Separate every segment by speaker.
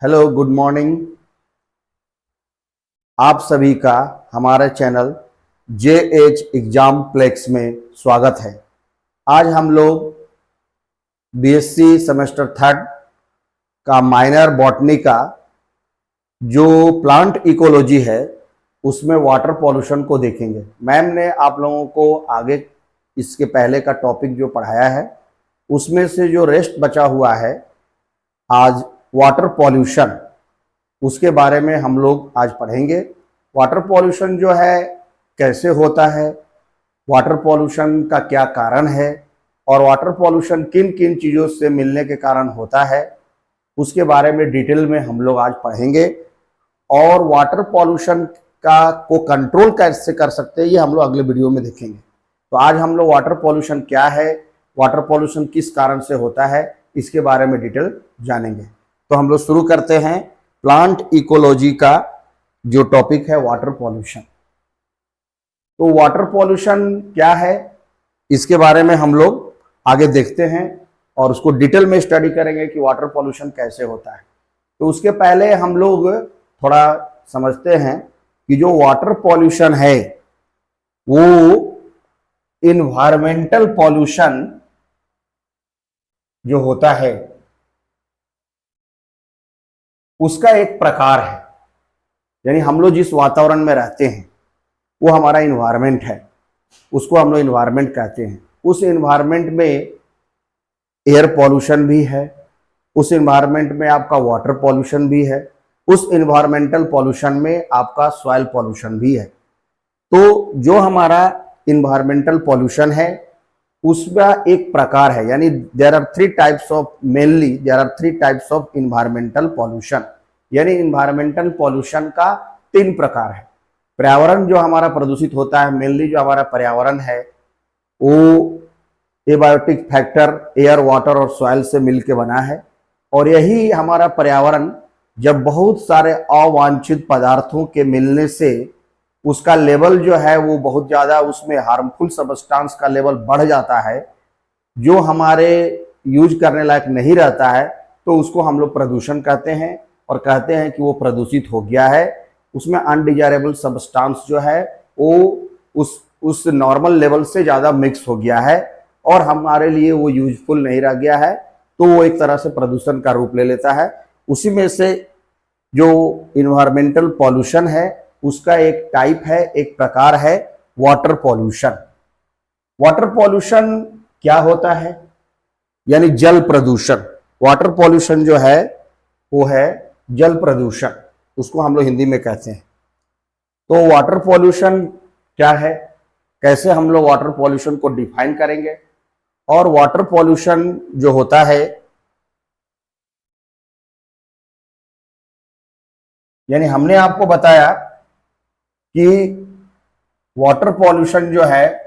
Speaker 1: Hello, good morning. आप सभी का हमारे चैनल JH एग्जाम प्लेक्स में स्वागत है। आज हम लोग BSc सेमेस्टर थर्ड का माइनर बॉटनी का जो प्लांट इकोलॉजी है उसमें वाटर पॉल्यूशन को देखेंगे। मैम ने आप लोगों को आगे इसके पहले का टॉपिक जो पढ़ाया है उसमें से जो रेस्ट बचा हुआ है आज वाटर पॉल्यूशन, उसके बारे में हम लोग आज पढ़ेंगे। वाटर पॉल्यूशन जो है कैसे होता है, वाटर पॉल्यूशन का क्या कारण है और वाटर पॉल्यूशन किन किन चीज़ों से मिलने के कारण होता है, उसके बारे में डिटेल में हम लोग आज पढ़ेंगे। और वाटर पॉल्यूशन का को कंट्रोल कैसे कर सकते हैं ये हम लोग अगले वीडियो में देखेंगे। तो आज हम लोग वाटर पॉल्यूशन क्या है, वाटर पॉल्यूशन किस कारण से होता है, इसके बारे में डिटेल जानेंगे। तो हम लोग शुरू करते हैं प्लांट इकोलॉजी का जो टॉपिक है वाटर पॉल्यूशन। तो वाटर पॉल्यूशन क्या है इसके बारे में हम लोग आगे देखते हैं और उसको डिटेल में स्टडी करेंगे कि वाटर पॉल्यूशन कैसे होता है। तो उसके पहले हम लोग थोड़ा समझते हैं कि जो वाटर पॉल्यूशन है वो इन्वायरमेंटल पॉल्यूशन जो होता है उसका एक प्रकार है। यानी हम लोग जिस वातावरण में रहते हैं वो हमारा इन्वायरमेंट है, उसको हम लोग इन्वायरमेंट कहते हैं। उस इन्वायरमेंट में एयर पॉल्यूशन भी है, उस इन्वायरमेंट में आपका वाटर पॉल्यूशन भी है, उस इन्वायरमेंटल पॉल्यूशन में आपका सॉइल पॉल्यूशन भी है। तो जो हमारा इन्वायरमेंटल पॉल्यूशन है उसका एक प्रकार है, यानी there are three types of environmental pollution. यानी इन्वायरमेंटल पॉल्यूशन का तीन प्रकार है। पर्यावरण जो हमारा प्रदूषित होता है, मेनली जो हमारा पर्यावरण है वो एबायोटिक फैक्टर एयर, वाटर और सॉइल से मिलकर बना है। और यही हमारा पर्यावरण जब बहुत सारे अवांछित पदार्थों के मिलने से उसका लेवल जो है वो बहुत ज़्यादा, उसमें हार्मफुल सब्सटेंस का लेवल बढ़ जाता है जो हमारे यूज करने लायक नहीं रहता है, तो उसको हम लोग प्रदूषण कहते हैं और कहते हैं कि वो प्रदूषित हो गया है। उसमें अनडिजायरेबल सब्सटेंस जो है वो उस नॉर्मल लेवल से ज़्यादा मिक्स हो गया है और हमारे लिए वो यूजफुल नहीं रह गया है, तो वो एक तरह से प्रदूषण का रूप ले लेता है। उसी में से जो इन्वायरमेंटल पॉल्यूशन है उसका एक टाइप है, एक प्रकार है वाटर पॉल्यूशन। वाटर पॉल्यूशन क्या होता है, यानी जल प्रदूषण। वाटर पॉल्यूशन जो है वो है जल प्रदूषण, उसको हम लोग हिंदी में कहते हैं। तो वाटर पॉल्यूशन क्या है, कैसे हम लोग वाटर पॉल्यूशन को डिफाइन करेंगे। और वाटर पॉल्यूशन जो होता है यानी हमने आपको बताया कि वाटर पॉल्यूशन जो है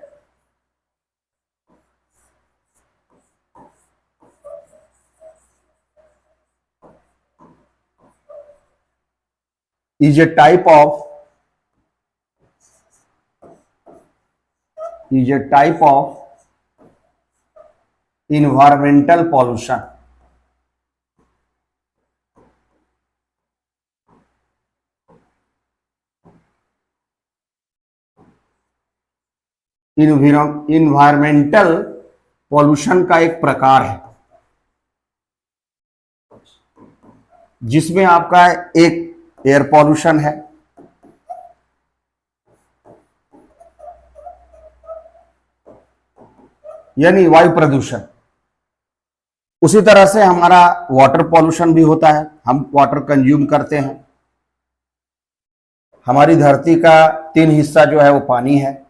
Speaker 1: is a type of environmental pollution। Environmental pollution का एक प्रकार है जिसमें आपका एक एयर पॉल्यूशन है, यानी वायु प्रदूषण। उसी तरह से हमारा वाटर पॉल्यूशन भी होता है, हम वाटर कंज्यूम करते हैं। हमारी धरती का 3 हिस्सा जो है वो पानी है।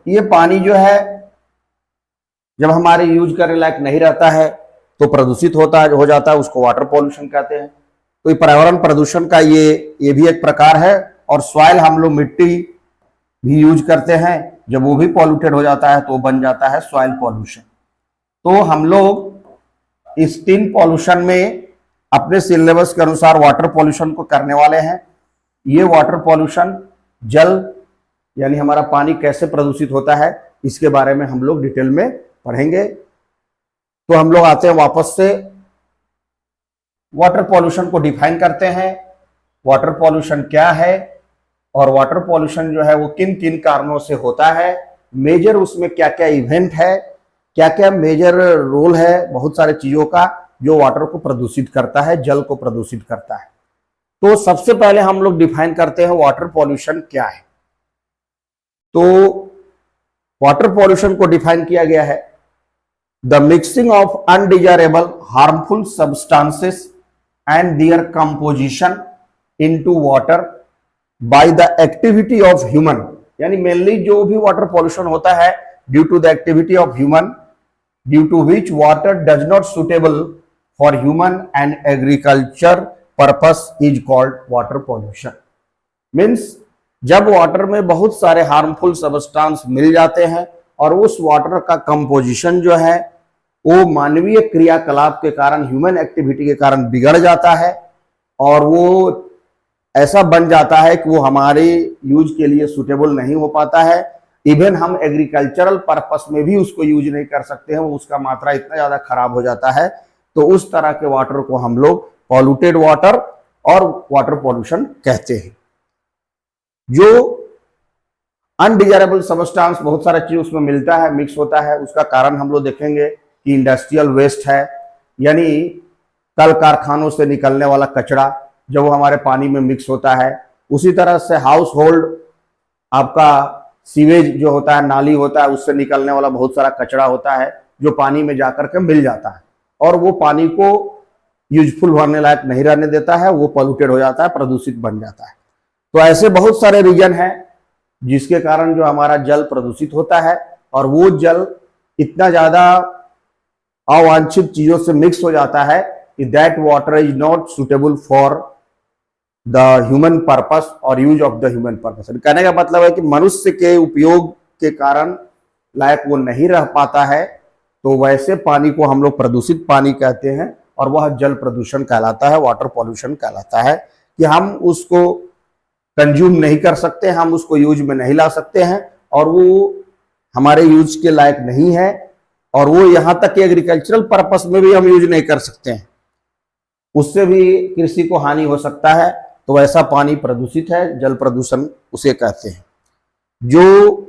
Speaker 1: ये पानी जो है जब हमारे यूज करने लायक नहीं रहता है तो प्रदूषित हो जाता है, उसको वाटर पॉल्यूशन कहते हैं। तो पर्यावरण प्रदूषण का ये भी एक प्रकार है। और सॉइल, हम लोग मिट्टी भी यूज करते हैं, जब वो भी पॉल्यूटेड हो जाता है तो बन जाता है सॉइल पॉल्यूशन। तो हम लोग इस 3 पॉल्यूशन में अपने सिलेबस के अनुसार वाटर पॉल्यूशन को करने वाले हैं। ये वाटर पॉल्यूशन, जल यानी हमारा पानी कैसे प्रदूषित होता है, इसके बारे में हम लोग डिटेल में पढ़ेंगे। तो हम लोग आते हैं वापस से वाटर पॉल्यूशन को डिफाइन करते हैं, वाटर पॉल्यूशन क्या है और वाटर पॉल्यूशन जो है वो किन किन कारणों से होता है, मेजर उसमें क्या क्या इवेंट है, क्या क्या मेजर रोल है बहुत सारे चीजों का जो वाटर को प्रदूषित करता है, जल को प्रदूषित करता है। तो सबसे पहले हम लोग डिफाइन करते हैं वाटर पॉल्यूशन क्या है। तो वाटर पॉल्यूशन को डिफाइन किया गया है, the mixing of undesirable harmful substances and their composition into water by the activity of human, यानी मेनली जो भी वाटर पॉल्यूशन होता है due to the activity of human, due to which water does not suitable for human and agriculture purpose is called water pollution. Means जब water में बहुत सारे harmful substance मिल जाते हैं और उस वाटर का कंपोजिशन जो है वो मानवीय क्रियाकलाप के कारण, ह्यूमन एक्टिविटी के कारण बिगड़ जाता है और वो ऐसा बन जाता है कि वो हमारे यूज के लिए सुटेबल नहीं हो पाता है। इवन हम एग्रीकल्चरल पर्पस में भी उसको यूज नहीं कर सकते हैं, उसका मात्रा इतना ज्यादा खराब हो जाता है। तो उस तरह के वाटर को हम लोग पॉल्यूटेड वाटर और वाटर पॉल्यूशन कहते हैं। जो अनडिजायरेबल सब्सटेंस बहुत सारा चीज उसमें मिलता है, मिक्स होता है, उसका कारण हम लोग देखेंगे कि इंडस्ट्रियल वेस्ट है, यानी कल कारखानों से निकलने वाला कचरा जब वो हमारे पानी में मिक्स होता है। उसी तरह से हाउस होल्ड आपका सीवेज जो होता है, नाली होता है, उससे निकलने वाला बहुत सारा कचरा होता है जो पानी में जाकर के मिल जाता है और वो पानी को यूजफुल होने लायक नहीं रहने देता है, वो पॉल्यूटेड हो जाता है, प्रदूषित बन जाता है। तो ऐसे बहुत सारे रीजन हैं जिसके कारण जो हमारा जल प्रदूषित होता है और वो जल इतना ज्यादा अवांछित चीजों से मिक्स हो जाता है कि that water is not suitable for the human purpose और use of the human purpose. कहने का मतलब है कि मनुष्य के उपयोग के कारण लायक वो नहीं रह पाता है, तो वैसे पानी को हम लोग प्रदूषित पानी कहते हैं और वह जल प्रदूषण कहलाता है, वाटर पॉल्यूशन कहलाता है कि हम उसको कंज्यूम नहीं कर सकते, हम उसको यूज में नहीं ला सकते हैं और वो हमारे यूज के लायक नहीं है और वो यहाँ तक कि एग्रीकल्चरल पर्पस में भी हम यूज नहीं कर सकते हैं, उससे भी कृषि को हानि हो सकता है। तो ऐसा पानी प्रदूषित है, जल प्रदूषण उसे कहते हैं। जो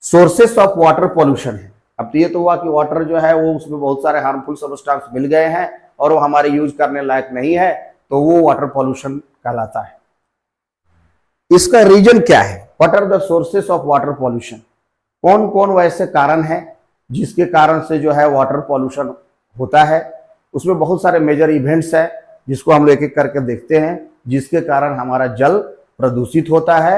Speaker 1: सोर्सेस ऑफ वाटर पॉल्यूशन है, अब तो ये तो हुआ कि वाटर जो है वो उसमें बहुत सारे हार्मफुल सब्सटेंस मिल गए हैं और वो हमारे यूज करने लायक नहीं है, तो वो वाटर पॉल्यूशन कहलाता है। इसका रीजन क्या है, what are the sources of water pollution, कौन कौन वैसे कारण है जिसके कारण से जो है वाटर पॉल्यूशन होता है। उसमें बहुत सारे मेजर इवेंट्स है जिसको हम लोग एक एक करके देखते हैं, जिसके कारण हमारा जल प्रदूषित होता है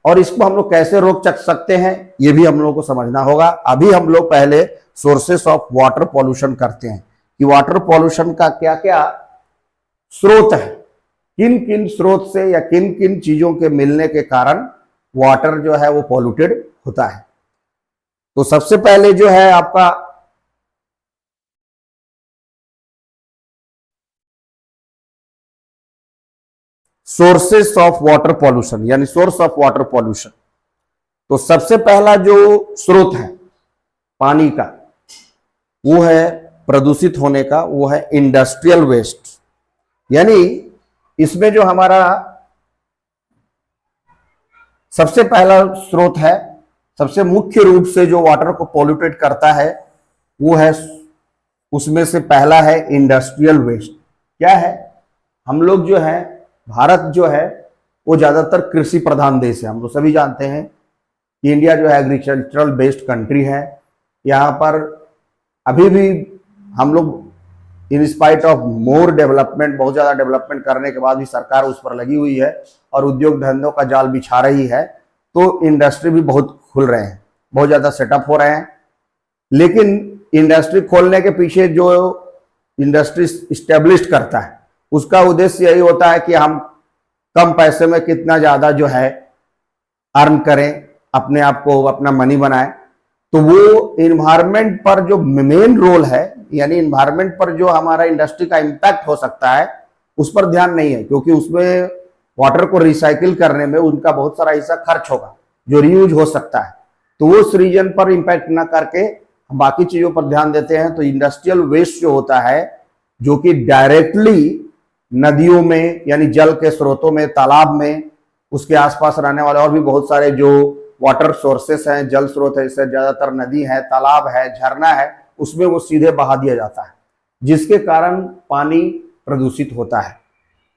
Speaker 1: और इसको हम लोग कैसे रोक सकते हैं ये भी हम लोगों को समझना होगा। अभी हम लोग पहले सोर्सेस ऑफ वाटर पॉल्यूशन करते हैं कि वाटर पॉल्यूशन का क्या क्या स्रोत है, किन किन स्रोत से या किन किन चीजों के मिलने के कारण वाटर जो है वो पॉल्यूटेड होता है। तो सबसे पहले जो है आपका सोर्सेस ऑफ वाटर पॉल्यूशन, यानी सोर्स ऑफ वाटर पॉल्यूशन। तो सबसे पहला जो स्रोत है पानी का वो है प्रदूषित होने का, वो है इंडस्ट्रियल वेस्ट। यानी इसमें जो हमारा सबसे पहला स्रोत है, सबसे मुख्य रूप से जो वाटर को पॉल्यूटेट करता है वो है, उसमें से पहला है इंडस्ट्रियल वेस्ट। क्या है, हम लोग जो है, भारत जो है वो ज्यादातर कृषि प्रधान देश है। हम लोग सभी जानते हैं कि इंडिया जो है एग्रीकल्चरल बेस्ड कंट्री है। यहाँ पर अभी भी हम लोग in spite of more development, बहुत ज्यादा डेवलपमेंट करने के बाद भी सरकार उस पर लगी हुई है और उद्योग धंधों का जाल बिछा रही है। तो इंडस्ट्री भी बहुत खुल रहे हैं, बहुत ज्यादा सेटअप हो रहे हैं। लेकिन इंडस्ट्री खोलने के पीछे जो इंडस्ट्री स्टेब्लिश करता है उसका उद्देश्य यही होता है कि हम कम पैसे में कितना ज्यादा जो है अर्न करें, अपने आप को अपना मनी बनाए। तो वो इन्वायरमेंट पर जो मेन रोल है, यानी इन्वायरमेंट पर जो हमारा इंडस्ट्री का इम्पैक्ट हो सकता है उस पर ध्यान नहीं है, क्योंकि उसमें वाटर को रिसाइकिल करने में उनका बहुत सारा हिस्सा खर्च होगा जो रीयूज हो सकता है। तो वो उस रीजन पर इम्पैक्ट ना करके बाकी चीजों पर ध्यान देते हैं। तो इंडस्ट्रियल वेस्ट जो होता है जो कि डायरेक्टली नदियों में यानी जल के स्रोतों में, तालाब में, उसके आसपास रहने वाले और भी बहुत सारे जो वाटर सोर्सेस हैं, जल स्रोत है, इससे ज्यादातर नदी है, तालाब है, झरना है, उसमें वो सीधे बहा दिया जाता है, जिसके कारण पानी प्रदूषित होता है।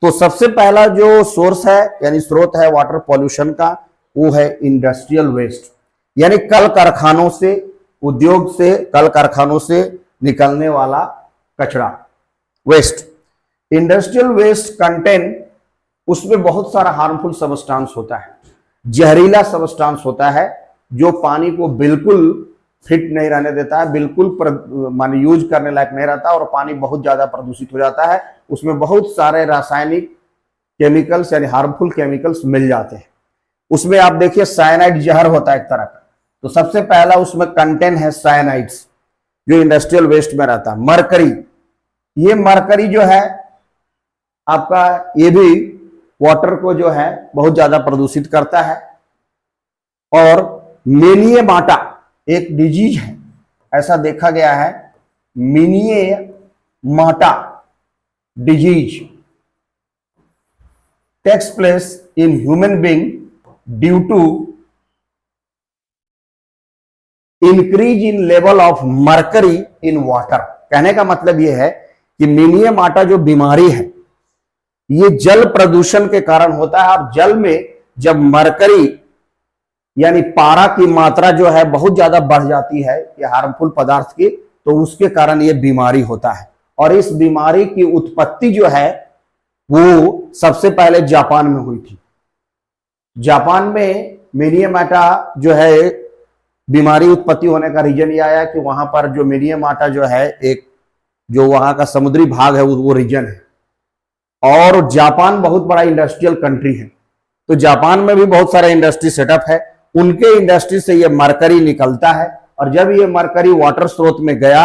Speaker 1: तो सबसे पहला जो सोर्स है यानी स्रोत है वाटर पॉल्यूशन का, वो है इंडस्ट्रियल वेस्ट, यानी कल कारखानों से, उद्योग से, कल कारखानों से निकलने वाला कचरा, वेस्ट। इंडस्ट्रियल वेस्ट कंटेन, उसमें बहुत सारा हार्मफुल सबस्टांस होता है, जहरीला सबस्टांस होता है, जो पानी को बिल्कुल फिट नहीं रहने देता है, बिल्कुल माने यूज करने लायक नहीं रहता और पानी बहुत ज्यादा प्रदूषित हो जाता है। उसमें बहुत सारे रासायनिक केमिकल्स यानी हार्मफुल केमिकल्स मिल जाते हैं। उसमें आप देखिए साइनाइड जहर होता है एक तरह का। तो सबसे पहला उसमें कंटेंट है साइनाइड्स, जो इंडस्ट्रियल वेस्ट में रहता है। मरकरी, ये मरकरी जो है आपका, ये भी वाटर को जो है बहुत ज्यादा प्रदूषित करता है। और मेनियमाटा एक डिजीज है, ऐसा देखा गया है, Minamata disease takes place in human being due to increase in level of mercury in water. कहने का मतलब यह है कि मेनियमाटा जो बीमारी है, ये जल प्रदूषण के कारण होता है। और जल में जब मरकरी यानी पारा की मात्रा जो है बहुत ज्यादा बढ़ जाती है ये हार्मफुल पदार्थ की, तो उसके कारण ये बीमारी होता है। और इस बीमारी की उत्पत्ति जो है वो सबसे पहले जापान में हुई थी। जापान में मेनियमाटा जो है बीमारी उत्पत्ति होने का रीजन ये आया कि वहां पर जो मेनियमाटा जो है, एक जो वहां का समुद्री भाग है वो रीजन है, और जापान बहुत बड़ा इंडस्ट्रियल कंट्री है, तो जापान में भी बहुत सारा इंडस्ट्री सेटअप है। उनके इंडस्ट्री से ये मरकरी निकलता है, और जब ये मरकरी वाटर स्रोत में गया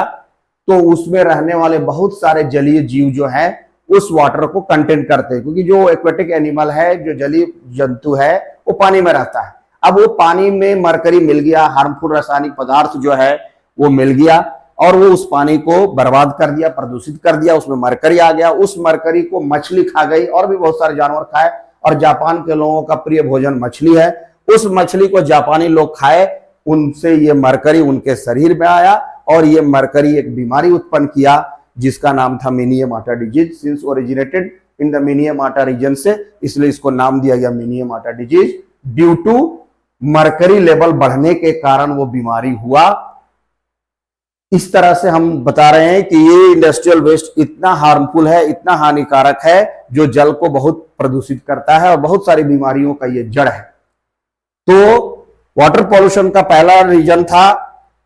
Speaker 1: तो उसमें रहने वाले बहुत सारे जलीय जीव जो है उस वाटर को कंटेन करते हैं, क्योंकि जो एक्वेटिक एनिमल है, जो जलीय जंतु है, वो पानी में रहता है। अब वो पानी में मरकरी मिल गया, हार्मफुल रासायनिक पदार्थ जो है वो मिल गया, और वो उस पानी को बर्बाद कर दिया, प्रदूषित कर दिया, उसमें मरकरी आ गया। उस मरकरी को मछली खा गई और भी बहुत सारे जानवर खाए, और जापान के लोगों का प्रिय भोजन मछली है। उस मछली को जापानी लोग खाए, उनसे ये मरकरी उनके शरीर में आया, और ये मरकरी एक बीमारी उत्पन्न किया जिसका नाम था Minamata disease. Since originated in the Minamata region से, इसलिए इसको नाम दिया गया Minamata disease. Due to mercury level बढ़ने के कारण वो बीमारी हुआ। इस तरह से हम बता रहे हैं कि ये इंडस्ट्रियल वेस्ट इतना हार्मफुल है, इतना हानिकारक है, जो जल को बहुत प्रदूषित करता है और बहुत सारी बीमारियों का ये जड़ है। तो वाटर पॉल्यूशन का पहला रीजन था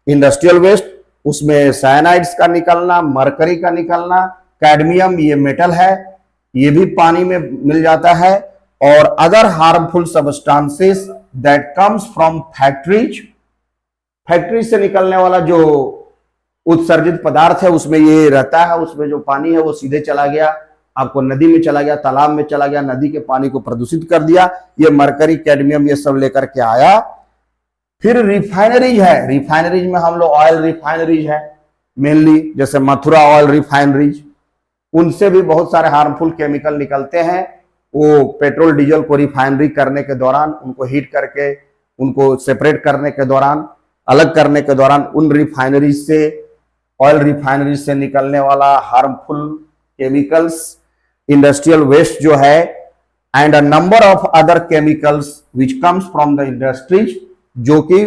Speaker 1: इंडस्ट्रियल वेस्ट, उसमें साइनाइड्स का निकलना, मरकरी का निकलना, कैडमियम ये मेटल है, ये भी पानी में मिल जाता है, और other harmful substances that comes from factories. Factory से निकलने वाला जो उत्सर्जित पदार्थ है उसमें ये रहता है, उसमें जो पानी है वो सीधे चला गया, आपको नदी में चला गया, तालाब में चला गया, नदी के पानी को प्रदूषित कर दिया। ये मरकरी, कैडमियम ये सब लेकर के आया। फिर रिफाइनरीज है, रिफाइनरीज में हम लोग ऑयल रिफाइनरीज है मेनली, जैसे मथुरा ऑयल रिफाइनरीज, उनसे भी बहुत सारे हार्मफुल केमिकल निकलते हैं। वो पेट्रोल डीजल को रिफाइनरी करने के दौरान, उनको हीट करके, उनको सेपरेट करने के दौरान, अलग करने के दौरान, उन रिफाइनरीज से, ऑयल रिफाइनरीज से निकलने वाला हार्मफुल केमिकल्स, इंडस्ट्रियल वेस्ट जो है, and a number of other chemicals which comes from the industries, जो कि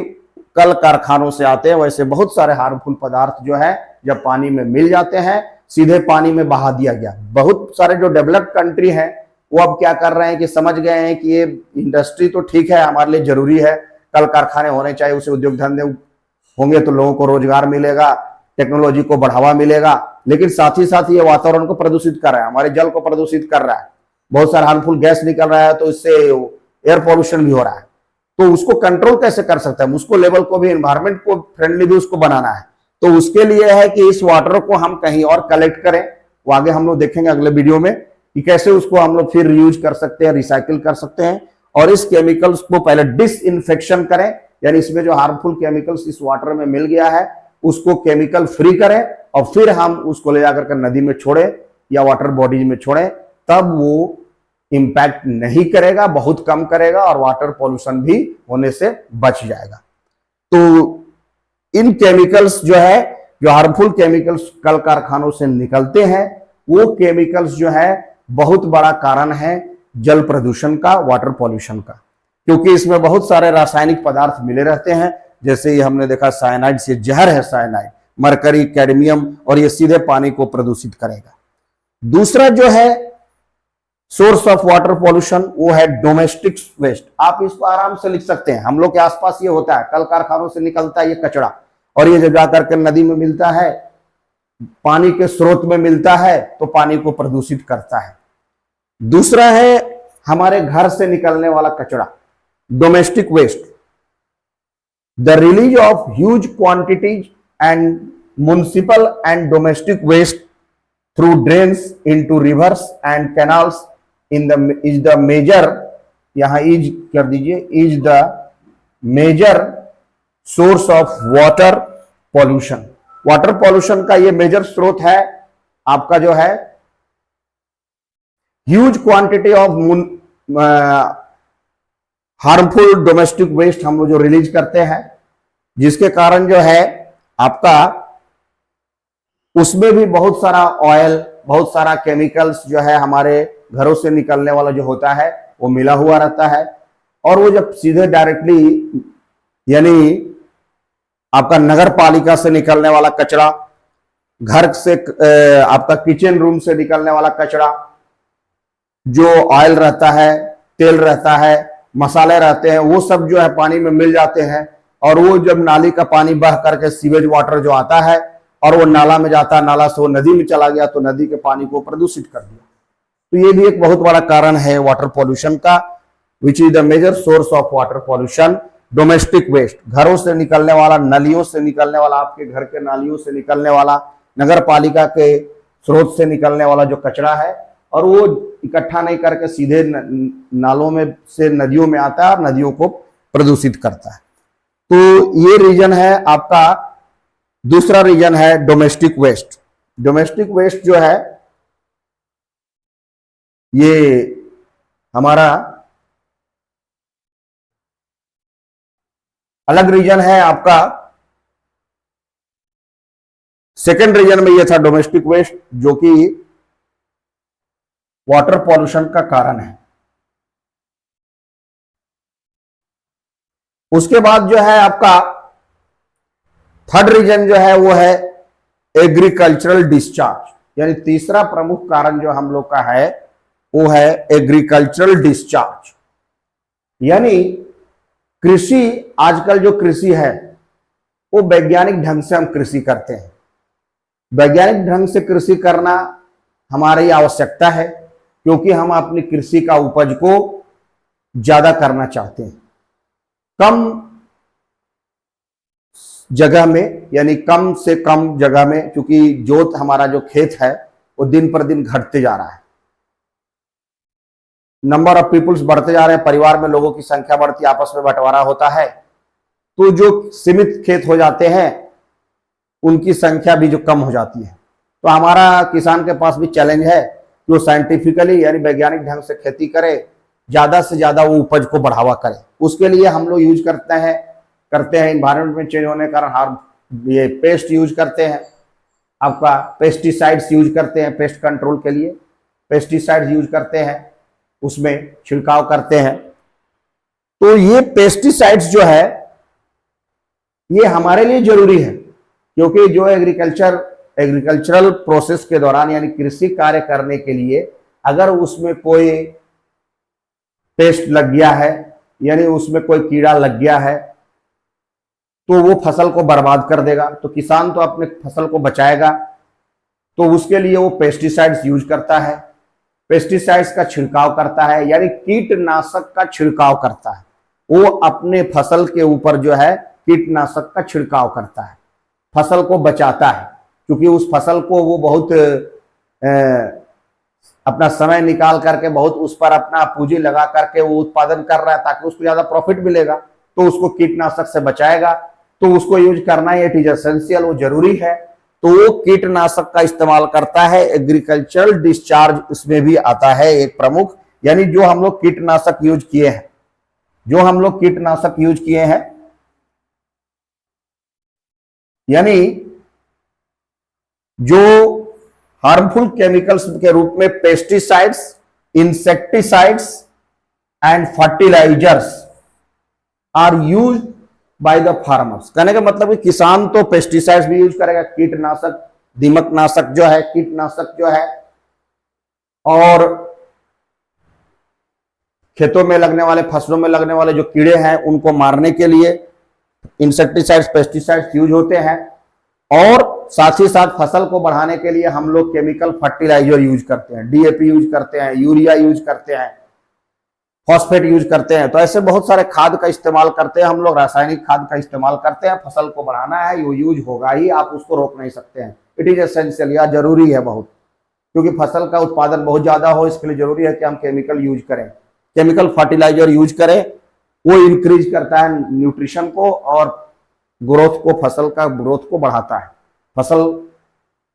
Speaker 1: कल कारखानों से आते हैं। वैसे बहुत सारे हार्मफुल पदार्थ जो है जब पानी में मिल जाते हैं, सीधे पानी में बहा दिया गया। बहुत सारे जो डेवलप्ड कंट्री हैं वो अब क्या कर रहे हैं कि समझ गए हैं कि ये इंडस्ट्री तो ठीक है, हमारे लिए जरूरी है, कल कारखाने होने चाहिए, उसे उद्योग धंधे होंगे तो लोगों को रोजगार मिलेगा, टेक्नोलॉजी को बढ़ावा मिलेगा, लेकिन साथ ही साथ ये वातावरण को प्रदूषित कर रहा है, हमारे जल को प्रदूषित कर रहा है, बहुत सारा हार्मफुल गैस निकल रहा है, तो इससे एयर पॉल्यूशन भी हो रहा है। तो उसको कंट्रोल कैसे कर सकते हैं, उसको लेवल को भी, एनवायरमेंट को फ्रेंडली भी उसको बनाना है। तो उसके लिए है कि इस वाटर को हम कहीं और कलेक्ट करें, वो आगे हम लोग देखेंगे अगले वीडियो में कि कैसे उसको हम लोग फिर यूज कर सकते हैं, रिसाइकिल कर सकते हैं। और इस केमिकल्स को पहले डिसइंफेक्शन करें, यानी इसमें जो हार्मफुल केमिकल्स इस वाटर में मिल गया है उसको केमिकल फ्री करें और फिर हम उसको ले जाकर के नदी में छोड़ें या वाटर बॉडीज में छोड़ें, तब वो इंपैक्ट नहीं करेगा, बहुत कम करेगा और वाटर पॉल्यूशन भी होने से बच जाएगा। तो इन केमिकल्स जो है, जो हार्मफुल केमिकल्स कल कारखानों से निकलते हैं, वो केमिकल्स जो है बहुत बड़ा कारण है जल प्रदूषण का, वाटर पॉल्यूशन का, क्योंकि इसमें बहुत सारे रासायनिक पदार्थ मिले रहते हैं। जैसे ये हमने देखा साइनाइड से जहर है, साइनाइड, मरकरी, कैडमियम, और ये सीधे पानी को प्रदूषित करेगा। दूसरा जो है सोर्स ऑफ वाटर पॉल्यूशन, वो है डोमेस्टिक वेस्ट। आप इसको आराम से लिख सकते हैं, हम लोग के आसपास ये होता है, कल कारखानों से निकलता है ये कचरा और ये जब जाकर के नदी में मिलता है, पानी के स्रोत में मिलता है, तो पानी को प्रदूषित करता है। दूसरा है हमारे घर से निकलने वाला कचरा, domestic waste. The release of huge quantities and municipal and domestic waste through drains into rivers and canals is the major, यहां इज कर दीजिए, is the major source of water pollution. Water pollution का ये major स्रोत है आपका जो है huge quantity of harmful domestic waste हम लोग जो रिलीज करते हैं, जिसके कारण जो है आपका उसमें भी बहुत सारा ऑयल, बहुत सारा केमिकल्स जो है हमारे घरों से निकलने वाला जो होता है वो मिला हुआ रहता है। और वो जब सीधे डायरेक्टली यानी आपका नगर पालिका से निकलने वाला कचरा, घर से आपका किचन रूम से निकलने वाला कचरा, जो ऑयल रहता है, तेल रहता है, मसाले रहते हैं, वो सब जो है पानी में मिल जाते हैं। और वो जब नाली का पानी बह करके सीवेज वाटर जो आता है और वो नाला में जाता है, नाला से वो नदी में चला गया, तो नदी के पानी को प्रदूषित कर दिया। तो ये भी एक बहुत बड़ा कारण है वाटर पॉल्यूशन का, which is the major source of water pollution, domestic waste. घरों से निकलने वाला, नलियों से निकलने वाला, आपके घर के नालियों से निकलने वाला, नगर पालिका के स्रोत से निकलने वाला जो कचरा है, और वो इकट्ठा नहीं करके सीधे नालों में से नदियों में आता है और नदियों को प्रदूषित करता है। तो ये रीजन है आपका। दूसरा रीजन है डोमेस्टिक वेस्ट। डोमेस्टिक वेस्ट जो है ये हमारा अलग रीजन है आपका। सेकेंड रीजन में ये था डोमेस्टिक वेस्ट, जो कि वाटर पॉल्यूशन का कारण है। उसके बाद जो है आपका थर्ड रीजन जो है वो है एग्रीकल्चरल डिस्चार्ज, यानी तीसरा प्रमुख कारण जो हम लोग का है वो है एग्रीकल्चरल डिस्चार्ज। यानी कृषि, आजकल जो कृषि है वो वैज्ञानिक ढंग से हम कृषि करते हैं। वैज्ञानिक ढंग से कृषि करना हमारी आवश्यकता है, क्योंकि हम अपनी कृषि का उपज को ज्यादा करना चाहते हैं, कम जगह में, यानी कम से कम जगह में, क्योंकि जोत हमारा जो खेत है वो दिन पर दिन घटते जा रहा है। नंबर ऑफ पीपुल्स बढ़ते जा रहे हैं, परिवार में लोगों की संख्या बढ़ती, आपस में बंटवारा होता है, तो जो सीमित खेत हो जाते हैं उनकी संख्या भी जो कम हो जाती है। तो हमारा किसान के पास भी चैलेंज है कि वो साइंटिफिकली यानी वैज्ञानिक ढंग से खेती करे, ज्यादा से ज्यादा वो उपज को बढ़ावा करे। उसके लिए हम लोग यूज करते हैं एनवायरनमेंट में चेंज होने के कारण ये पेस्ट यूज करते हैं, आपका पेस्टिसाइड्स यूज करते हैं, पेस्ट कंट्रोल के लिए पेस्टिसाइड्स यूज करते हैं, उसमें छिड़काव करते हैं। तो ये पेस्टिसाइड्स जो है ये हमारे लिए जरूरी है, क्योंकि जो एग्रीकल्चरल प्रोसेस के दौरान यानी कृषि कार्य करने के लिए अगर उसमें कोई पेस्ट लग गया है, यानी उसमें कोई कीड़ा लग गया है, तो वो फसल को बर्बाद कर देगा। तो किसान तो अपने फसल को बचाएगा, तो उसके लिए वो पेस्टिसाइड्स यूज करता है, पेस्टिसाइड्स का छिड़काव करता है, यानी कीटनाशक का छिड़काव करता है। वो अपने फसल के ऊपर जो है कीटनाशक का छिड़काव करता है, फसल को बचाता है, क्योंकि उस फसल को वो बहुत अपना समय निकाल करके, बहुत उस पर अपना पूंजी लगा करके वो उत्पादन कर रहा है, ताकि उसको ज्यादा प्रॉफिट मिलेगा, तो उसको कीटनाशक से बचाएगा। तो उसको यूज करना है, इट इज एसेंशियल, वो जरूरी है। तो वो कीटनाशक का इस्तेमाल करता है। एग्रीकल्चरल डिस्चार्ज उसमें भी आता है एक प्रमुख, यानी जो हम लोग कीटनाशक यूज किए हैं, जो हम लोग कीटनाशक यूज किए हैं, यानी जो हार्मफुल केमिकल्स के रूप में pesticides, insecticides and fertilisers are use by the farmers. कहने का मतलब कि किसान तो पेस्टिसाइड्स भी यूज करेगा, कीटनाशक, दीमकनाशक जो है, कीटनाशक जो है, और खेतों में लगने वाले, फसलों में लगने वाले जो कीड़े हैं उनको मारने के लिए इंसेक्टिसाइड्स, पेस्टिसाइड्स यूज होते हैं। और साथ ही साथ फसल को बढ़ाने के लिए हम लोग केमिकल फर्टिलाइजर यूज करते हैं, डीएपी यूज करते हैं, यूरिया यूज करते हैं, फॉस्फेट यूज करते हैं। तो ऐसे बहुत सारे खाद का इस्तेमाल करते हैं हम लोग, रासायनिक खाद का इस्तेमाल करते हैं। फसल को बढ़ाना है, वो यूज होगा ही, आप उसको रोक नहीं सकते हैं। इट इज एसेंशियल, या जरूरी है बहुत, क्योंकि फसल का उत्पादन बहुत ज्यादा हो, इसके लिए जरूरी है कि हम केमिकल यूज करें, केमिकल फर्टिलाइजर यूज करें। वो इंक्रीज करता है न्यूट्रिशन को और ग्रोथ को, फसल का ग्रोथ को बढ़ाता है, फसल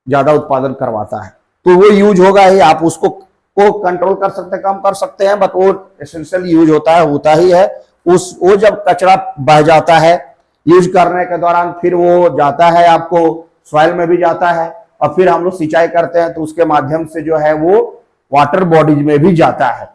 Speaker 1: ज्यादा उत्पादन करवाता है। तो वो यूज होगा ही, आप उसको कंट्रोल कर सकते हैं, कम कर सकते हैं, बट वो एसेंशियल यूज होता ही है। वो जब कचरा बह जाता है यूज करने के दौरान, फिर वो जाता है आपको सॉइल में भी जाता है, और फिर हम लोग सिंचाई करते हैं तो उसके माध्यम से जो है वो वाटर बॉडीज में भी जाता है,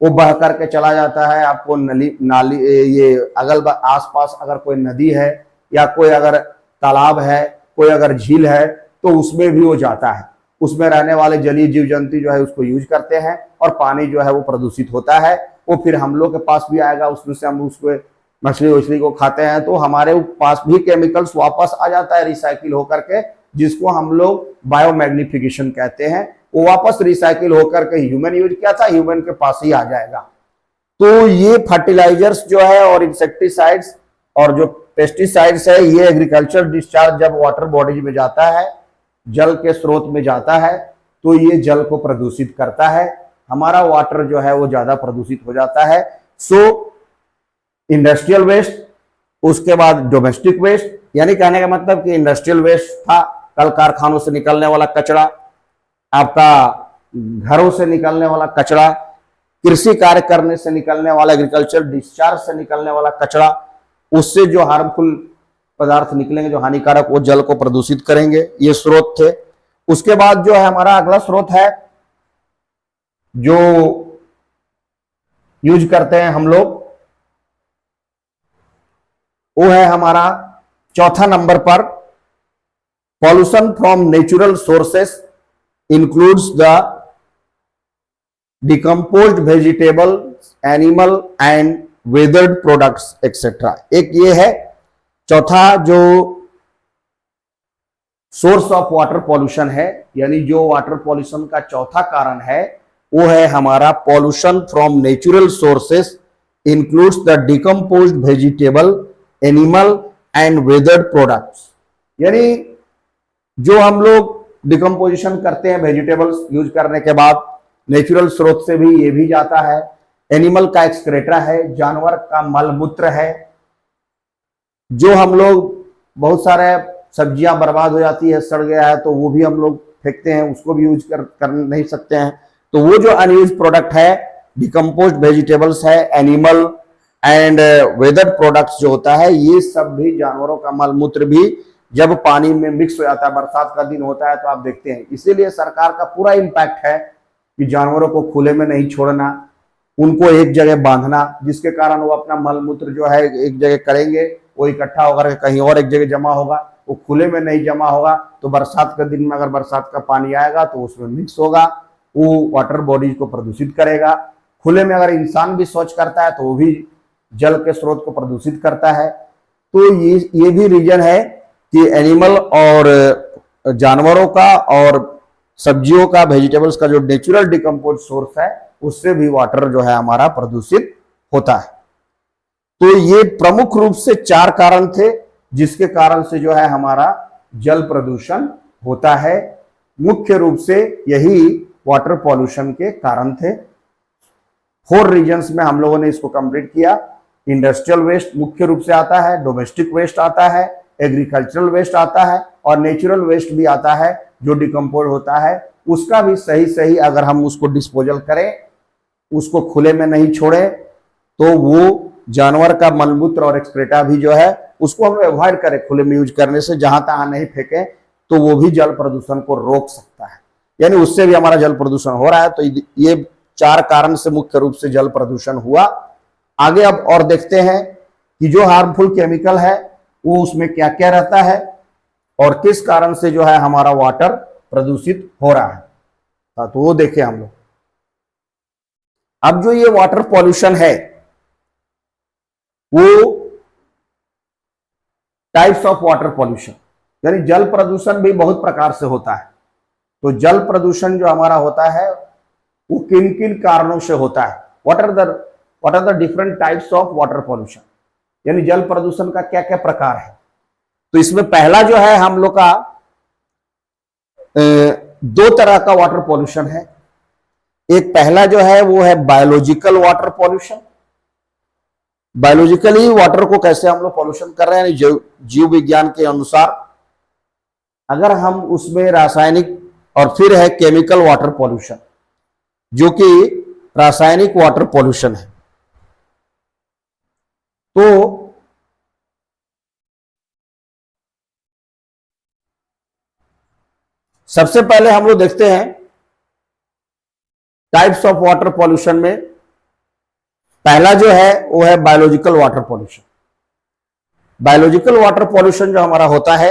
Speaker 1: वो बह करके चला जाता है। आपको नाली ये अगल आसपास अगर कोई नदी है या कोई अगर तालाब है, कोई अगर झील है, तो उसमें भी वो जाता है। उसमें रहने वाले जलीय जीव जंतु जो है उसको यूज करते हैं, और पानी जो है वो प्रदूषित होता है। वो फिर हम लोग के पास भी आएगा, उसमें से हम उसको मछली वछली को खाते हैं, तो हमारे पास भी केमिकल्स वापस आ जाता है रिसाइकिल होकर के, जिसको हम लोग बायोमैग्निफिकेशन कहते हैं। वो वापस रिसाइकिल होकर के ह्यूमन यूज किया था, ह्यूमन के पास ही आ जाएगा। तो ये फर्टिलाइजर्स जो है और इंसेक्टिसाइड्स और जो पेस्टिसाइड्स है, ये एग्रीकल्चर डिस्चार्ज जब वाटर बॉडीज में जाता है, जल के स्रोत में जाता है, तो ये जल को प्रदूषित करता है। हमारा वाटर जो है वो ज्यादा प्रदूषित हो जाता है। सो इंडस्ट्रियल वेस्ट, उसके बाद डोमेस्टिक वेस्ट, यानी कहने का मतलब कि इंडस्ट्रियल वेस्ट था कल कारखानों से निकलने वाला कचरा, आपका घरों से निकलने वाला कचरा, कृषि कार्य करने से निकलने वाला, एग्रीकल्चर डिस्चार्ज से निकलने वाला कचरा, उससे जो हार्मफुल पदार्थ निकलेंगे, जो हानिकारक, वो जल को प्रदूषित करेंगे। ये स्रोत थे। उसके बाद जो है हमारा अगला स्रोत है जो यूज करते हैं हम लोग, वो है हमारा चौथा नंबर पर, pollution from natural sources includes the decomposed vegetable, animal and weathered products etcetera. एक ये है चौथा जो सोर्स ऑफ वाटर पॉल्यूशन है, यानी जो वाटर पॉल्यूशन का चौथा कारण है, वो है हमारा pollution from natural sources includes the decomposed vegetable, animal and weathered products. यानी जो हम लोग डिकम्पोजिशन करते हैं वेजिटेबल्स यूज करने के बाद, नेचुरल स्रोत से भी ये भी जाता है, एनिमल का एक्सक्रेटा है, जानवर का मलमूत्र है, जो हम लोग बहुत सारे सब्जियां बर्बाद हो जाती है, सड़ गया है, तो वो भी हम लोग फेंकते हैं, उसको भी यूज कर नहीं सकते हैं। तो वो जो अनयूज प्रोडक्ट है, डिकम्पोज्ड वेजिटेबल्स है, एनिमल एंड वेदर्ड प्रोडक्ट्स जो होता है, ये सब भी जानवरों का मलमूत्र भी जब पानी में मिक्स हो जाता है, बरसात का दिन होता है तो आप देखते हैं। इसीलिए सरकार का पूरा इम्पैक्ट है कि जानवरों को खुले में नहीं छोड़ना, उनको एक जगह बांधना, जिसके कारण वो अपना मलमूत्र जो है एक जगह करेंगे, वो इकट्ठा होकर कहीं और एक जगह जमा होगा, वो खुले में नहीं जमा होगा। तो बरसात के दिन में अगर बरसात का पानी आएगा तो उसमें मिक्स होगा, वो वाटर बॉडीज को प्रदूषित करेगा। खुले में अगर इंसान भी शौच करता है तो वो भी जल के स्रोत को प्रदूषित करता है। तो ये भी रीजन है कि एनिमल और जानवरों का और सब्जियों का, वेजिटेबल्स का जो नेचुरल डिकम्पोज सोर्स है, उससे भी वाटर जो है हमारा प्रदूषित होता है। तो ये प्रमुख रूप से 4 कारण थे जिसके कारण से जो है हमारा जल प्रदूषण होता है। मुख्य रूप से यही वाटर पॉल्यूशन के कारण थे। 4 रीजन्स में हम लोगों ने इसको कंप्लीट किया। इंडस्ट्रियल वेस्ट मुख्य रूप से आता है, डोमेस्टिक वेस्ट आता है, एग्रीकल्चरल वेस्ट आता है और नेचुरल वेस्ट भी आता है जो डिकम्पोज होता है। उसका भी सही सही अगर हम उसको डिस्पोजल करें, उसको खुले में नहीं छोड़े, तो वो जानवर का मलमूत्र और एक्सक्रेटा भी जो है उसको हम अवॉइड करें खुले में यूज करने से, जहां तहां नहीं फेंके, तो वो भी जल प्रदूषण को रोक सकता है। यानी उससे भी हमारा जल प्रदूषण हो रहा है। तो ये 4 कारण से मुख्य रूप से जल प्रदूषण हुआ। आगे अब और देखते हैं कि जो हार्मफुल केमिकल है वो उसमें क्या क्या रहता है और किस कारण से जो है हमारा वाटर प्रदूषित हो रहा है। तो वो देखें हम लोग। अब जो ये वाटर पॉल्यूशन है वो टाइप्स ऑफ वाटर पॉल्यूशन, यानी जल प्रदूषण भी बहुत प्रकार से होता है। तो जल प्रदूषण जो हमारा होता है वो किन किन कारणों से होता है, what are the different types of water pollution, यानी जल प्रदूषण का क्या क्या प्रकार है। तो इसमें पहला जो है हम लोग का 2 तरह का वाटर पॉल्यूशन है। एक पहला जो है वो है biological water pollution. Biologically water को कैसे हम लोग पॉल्यूशन कर रहे हैं, जीव विज्ञान के अनुसार अगर हम उसमें रासायनिक, और फिर है केमिकल वाटर पॉल्यूशन जो कि रासायनिक वाटर पॉल्यूशन है। तो सबसे पहले हम लोग देखते हैं टाइप्स ऑफ वाटर पॉल्यूशन में पहला जो है वो है biological water pollution. Biological water pollution जो हमारा होता है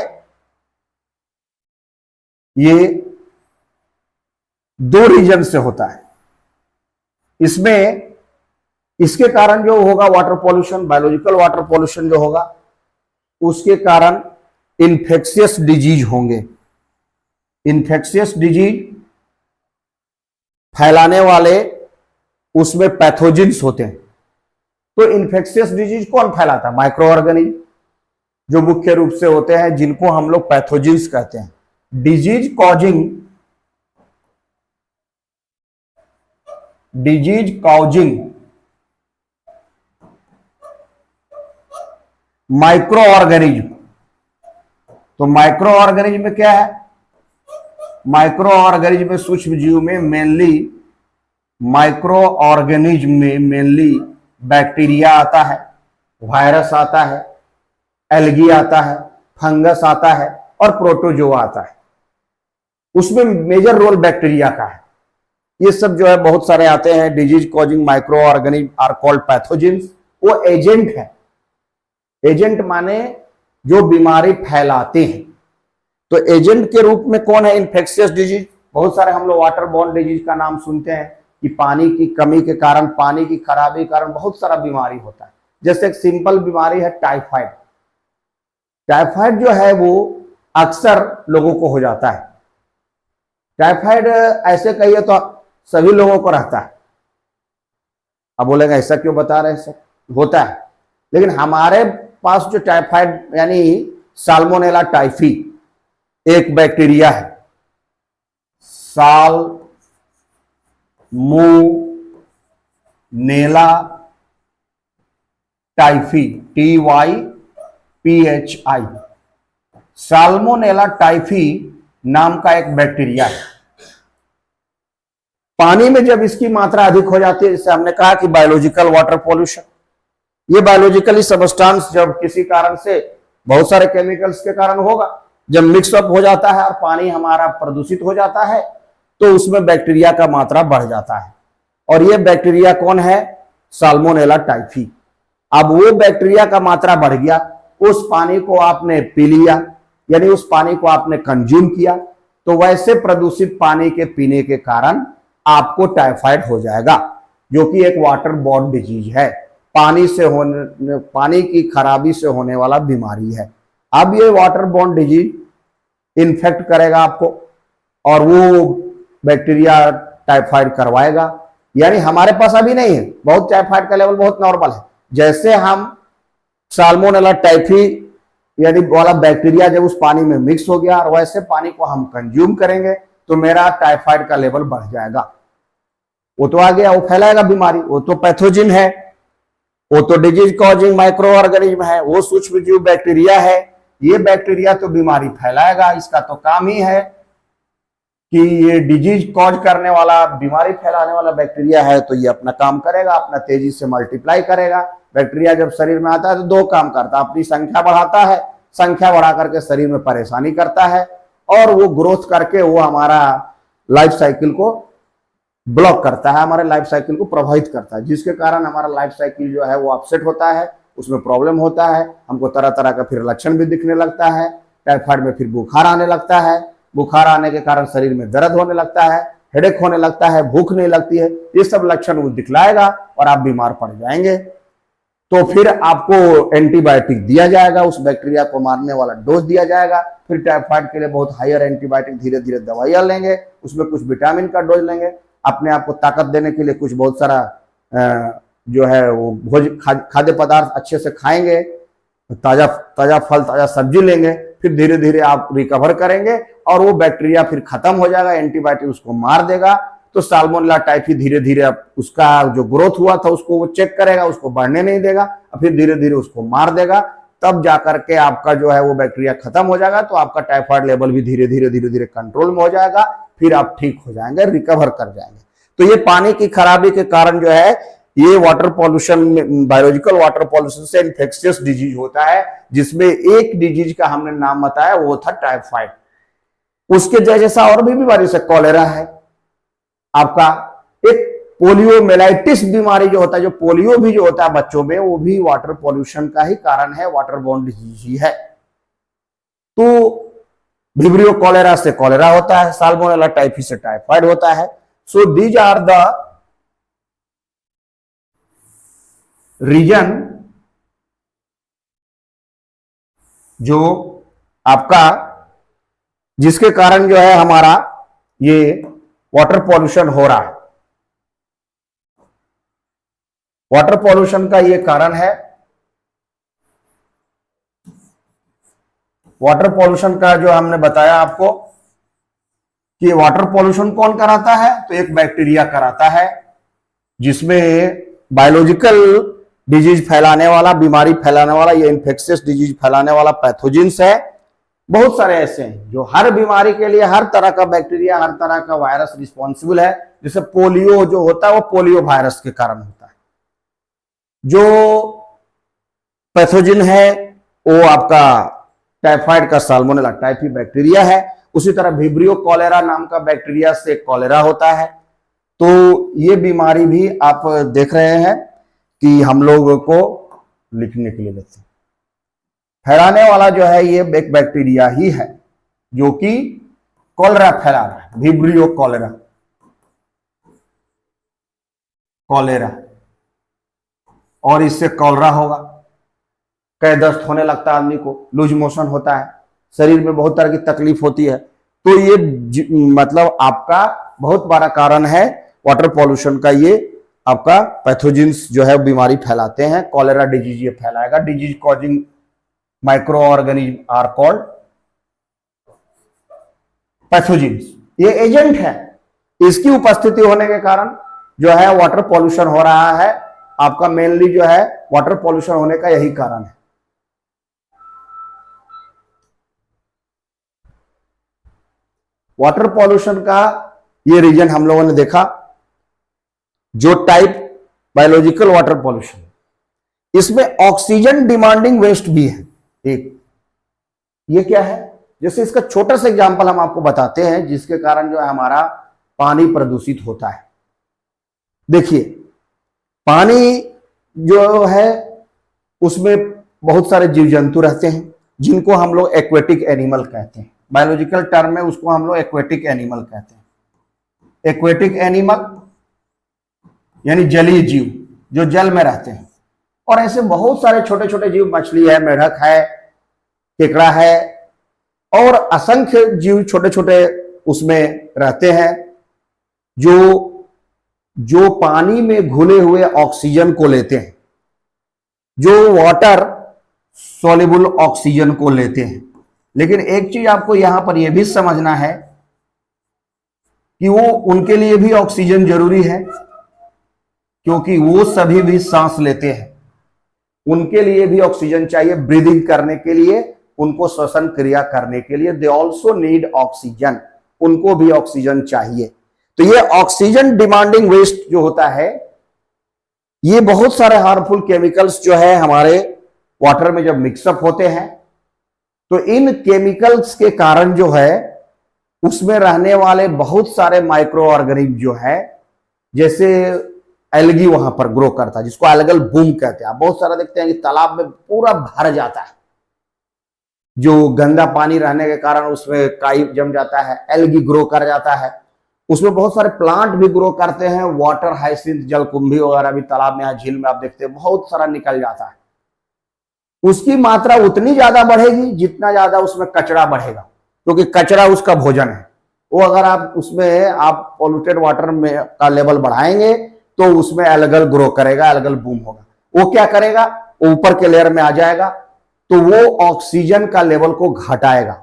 Speaker 1: ये 2 रीजन से होता है। इसमें इसके कारण जो होगा water pollution, biological water pollution जो होगा उसके कारण इन्फेक्शियस डिजीज होंगे। इन्फेक्शियस डिजीज फैलाने वाले उसमें पैथोजेंस होते हैं। तो इन्फेक्शियस डिजीज कौन फैलाता है? माइक्रो ऑर्गेनिज्म जो मुख्य रूप से होते हैं, जिनको हम लोग पैथोजेंस कहते हैं। Disease causing micro organism. तो माइक्रो ऑर्गेनिज्म में क्या है? माइक्रो ऑर्गेनिज्म में, सूक्ष्म जीव में मेनली, माइक्रो ऑर्गेनिज्म में मेनली बैक्टीरिया आता है, वायरस आता है, एल्गी आता है, फंगस आता है और प्रोटोजोआ आता है। उसमें मेजर रोल बैक्टीरिया का है। ये सब जो है बहुत सारे आते हैं। Disease causing micro organism are called pathogens. वो एजेंट है। एजेंट माने जो बीमारी फैलाते हैं। तो एजेंट के रूप में कौन है? Infectious disease. बहुत सारे हम लोग वाटर बॉर्न डिजीज का नाम सुनते हैं कि पानी की कमी के कारण, पानी की खराबी के कारण बहुत सारा बीमारी होता है। जैसे एक सिंपल बीमारी है टाइफाइड। टाइफाइड जो है वो अक्सर लोगों को हो जाता है। टाइफाइड ऐसे कहिए तो सभी लोगों को रहता है। अब बोलेगा ऐसा क्यों बता रहे हैं सर? होता है। लेकिन हमारे पास जो टाइफाइड यानी साल्मोनेला टाइफी एक बैक्टीरिया है। Salmonella typhi, TYPHI, salmonella typhi नाम का एक बैक्टीरिया है। पानी में जब इसकी मात्रा अधिक हो जाती है, जैसे हमने कहा कि बायोलॉजिकल वाटर पॉल्यूशन, ये बायोलॉजिकली सबस्टांस जब किसी कारण से, बहुत सारे केमिकल्स के कारण होगा, जब मिक्सअप हो जाता है और पानी हमारा प्रदूषित हो जाता है तो उसमें बैक्टीरिया का मात्रा बढ़ जाता है। और ये बैक्टीरिया कौन है? Salmonella typhi. अब वो बैक्टीरिया का मात्रा बढ़ गया, उस पानी को आपने पी लिया, यानी उस पानी को आपने कंज्यूम किया, तो वैसे प्रदूषित पानी के पीने के कारण आपको टाइफाइड हो जाएगा, जो कि एक वाटर बॉर्न डिजीज है। पानी की खराबी से होने वाला बीमारी है। अब ये वाटर बॉर्न डिजीज इन्फेक्ट करेगा आपको और वो बैक्टीरिया टाइफाइड करवाएगा। यानी हमारे पास अभी नहीं है, बहुत टाइफाइड का लेवल बहुत नॉर्मल है। जैसे हम साल्मोनेला टाइफी यानी वाला बैक्टीरिया जब उस पानी में मिक्स हो गया और वैसे पानी को हम कंज्यूम करेंगे तो मेरा टाइफाइड का लेवल बढ़ जाएगा। वो तो आ गया, वो फैलाएगा बीमारी, वो तो पैथोजिन है। वो तो डिजीज कॉजिंग माइक्रो ऑर्गेनिज्म है, वो सूक्ष्म जीव बैक्टीरिया है। ये बैक्टीरिया तो बीमारी फैलाएगा, इसका तो काम ही है कि ये डिजीज कॉज करने वाला, बीमारी फैलाने वाला बैक्टीरिया है, तो ये अपना काम करेगा, अपना तेजी से मल्टीप्लाई करेगा। बैक्टीरिया जब शरीर में आता है तो दो काम करता है, अपनी संख्या बढ़ाता है, संख्या बढ़ा करके शरीर में परेशानी करता है, और वो ग्रोथ करके वो हमारा लाइफ साइकिल को ब्लॉक करता है, हमारे लाइफ साइकिल को प्रभावित करता है, जिसके कारण हमारा लाइफ साइकिल जो है वो अपसेट होता है, उसमें प्रॉब्लम होता है, हमको तरह तरह का फिर लक्षण भी दिखने लगता है। टाइफाइड में फिर बुखार आने लगता है, बुखार आने के कारण शरीर में दर्द होने लगता है, हेडेक होने लगता है, भूख नहीं लगती है, ये सब लक्षण वो दिखलाएगा और आप बीमार पड़ जाएंगे। तो फिर आपको एंटीबायोटिक दिया जाएगा, उस बैक्टीरिया को मारने वाला डोज दिया जाएगा। फिर टाइफाइड के लिए बहुत हायर एंटीबायोटिक, धीरे धीरे दवाइयां लेंगे, उसमें कुछ विटामिन का डोज लेंगे, अपने आप को ताकत देने के लिए कुछ बहुत सारा जो है वो खाद्य पदार्थ अच्छे से खाएंगे, ताजा ताजा फल, ताजा सब्जी लेंगे, फिर धीरे धीरे आप रिकवर करेंगे और वो बैक्टीरिया फिर खत्म हो जाएगा, एंटीबायोटिक उसको मार देगा। तो साल्मोनेला टाइफी धीरे धीरे उसका जो ग्रोथ हुआ था उसको वो चेक करेगा, उसको बढ़ने नहीं देगा, और फिर धीरे धीरे उसको मार देगा। तब जाकर के आपका जो है वो बैक्टीरिया खत्म हो जाएगा, तो आपका टाइफाइड लेवल भी धीरे धीरे कंट्रोल में हो जाएगा, फिर आप ठीक हो जाएंगे, रिकवर कर जाएंगे। तो ये पानी की खराबी के कारण जो है ये water pollution, biological water pollution से इन्फेक्शियस डिजीज होता है, जिसमें एक डिजीज का हमने नाम बताया वो था टाइफाइड। उसके जैसा और भी बीमारी से कॉलेरा है आपका, एक पोलियोमेलाइटिस बीमारी जो होता है, जो पोलियो भी जो होता है बच्चों में, वो भी वाटर पॉल्यूशन का ही कारण है, वाटर बोर्न डिजीज ही है। तो विब्रियो कॉलेरा से कॉलेरा होता है, साल्मोनेला टाइफी से टाइफाइड होता है। So these are the reason जो आपका, जिसके कारण जो है हमारा ये वाटर पॉल्यूशन हो रहा है। वाटर पॉल्यूशन का ये कारण है, वाटर पॉल्यूशन का जो हमने बताया आपको कि वाटर पॉल्यूशन कौन कराता है, तो एक बैक्टीरिया कराता है, जिसमें बायोलॉजिकल डिजीज फैलाने वाला, बीमारी फैलाने वाला, ये इन्फेक्शियस डिजीज फैलाने वाला पैथोजेंस है। बहुत सारे ऐसे हैं जो हर बीमारी के लिए हर तरह का बैक्टीरिया, हर तरह का वायरस रिस्पॉन्सिबल है। जैसे पोलियो जो होता है वो पोलियो वायरस के कारण होता है। जो पैथोजन है वो आपका टाइफाइड का साल्मोनेला टाइफी बैक्टीरिया है। उसी तरह विब्रियो कॉलेरा नाम का बैक्टीरिया से कॉलेरा होता है। तो ये बीमारी भी आप देख रहे हैं कि हम लोगों को लिखने के लिए देते हैं। फैलाने वाला जो है ये एक बैक्टीरिया ही है जो कि कॉलेरा फैला रहा है, विब्रियो कॉलेरा, कॉलेरा, और इससे कॉलेरा होगा, कई दस्त होने लगता है, आदमी को लूज मोशन होता है, शरीर में बहुत तरह की तकलीफ होती है। तो ये मतलब आपका बहुत बड़ा कारण है वाटर पॉल्यूशन का। ये आपका पैथोजेंस जो है बीमारी फैलाते हैं, कॉलेरा डिजीज ये फैलाएगा। Disease causing micro organism are called pathogens, ये एजेंट है। इसकी उपस्थिति होने के कारण जो है वाटर पॉल्यूशन हो रहा है। आपका मेनली जो है वाटर पॉल्यूशन होने का यही कारण है। वाटर पॉल्यूशन का ये रीजन हम लोगों ने देखा। जो टाइप बायोलॉजिकल वाटर पॉल्यूशन, इसमें ऑक्सीजन डिमांडिंग वेस्ट भी है एक। ये क्या है, जैसे इसका छोटा सा एग्जांपल हम आपको बताते हैं जिसके कारण जो है हमारा पानी प्रदूषित होता है। देखिए, पानी जो है उसमें बहुत सारे जीव जंतु रहते हैं जिनको हम लोग एक्वेटिक एनिमल कहते हैं। बायोलॉजिकल टर्म में उसको हम लोग एक्वेटिक एनिमल कहते हैं। एक्वेटिक एनिमल यानी जलीय जीव जो जल में रहते हैं। और ऐसे बहुत सारे छोटे छोटे जीव, मछली है, मेढक है, केकड़ा है, और असंख्य जीव छोटे छोटे उसमें रहते हैं जो पानी में घुले हुए ऑक्सीजन को लेते हैं, जो वाटर सॉल्युबल ऑक्सीजन को लेते हैं। लेकिन एक चीज आपको यहां पर यह भी समझना है कि वो उनके लिए भी ऑक्सीजन जरूरी है, क्योंकि वो सभी भी सांस लेते हैं। उनके लिए भी ऑक्सीजन चाहिए ब्रीदिंग करने के लिए, उनको श्वसन क्रिया करने के लिए। दे ऑल्सो नीड ऑक्सीजन, उनको भी ऑक्सीजन चाहिए। तो ये ऑक्सीजन डिमांडिंग वेस्ट जो होता है, ये बहुत सारे हार्मफुल केमिकल्स जो है हमारे वाटर में जब मिक्सअप होते हैं, तो इन केमिकल्स के कारण जो है उसमें रहने वाले बहुत सारे माइक्रो ऑर्गेनिज्म जो है, जैसे एल्गी वहां पर ग्रो करता है, जिसको एल्गल बूम कहते हैं। आप बहुत सारा देखते हैं कि तालाब में पूरा भर जाता है, जो गंदा पानी रहने के कारण उसमें काई जम जाता है, एल्गी ग्रो कर जाता है, उसमें बहुत सारे प्लांट भी ग्रो करते हैं। वाटर हाइसिंथ, जलकुंभी वगैरह भी तालाब में, यहाँ झील में आप देखते हैं बहुत सारा निकल जाता है। उसकी मात्रा उतनी ज्यादा बढ़ेगी जितना ज्यादा उसमें कचरा बढ़ेगा, क्योंकि कचरा उसका भोजन है। वो अगर आप उसमें आप पॉल्यूटेड वाटर में का लेवल बढ़ाएंगे तो उसमें एल्गल ग्रो करेगा, एल्गल बूम होगा। वो क्या करेगा, ऊपर के लेयर में आ जाएगा, तो वो ऑक्सीजन का लेवल को घटाएगा,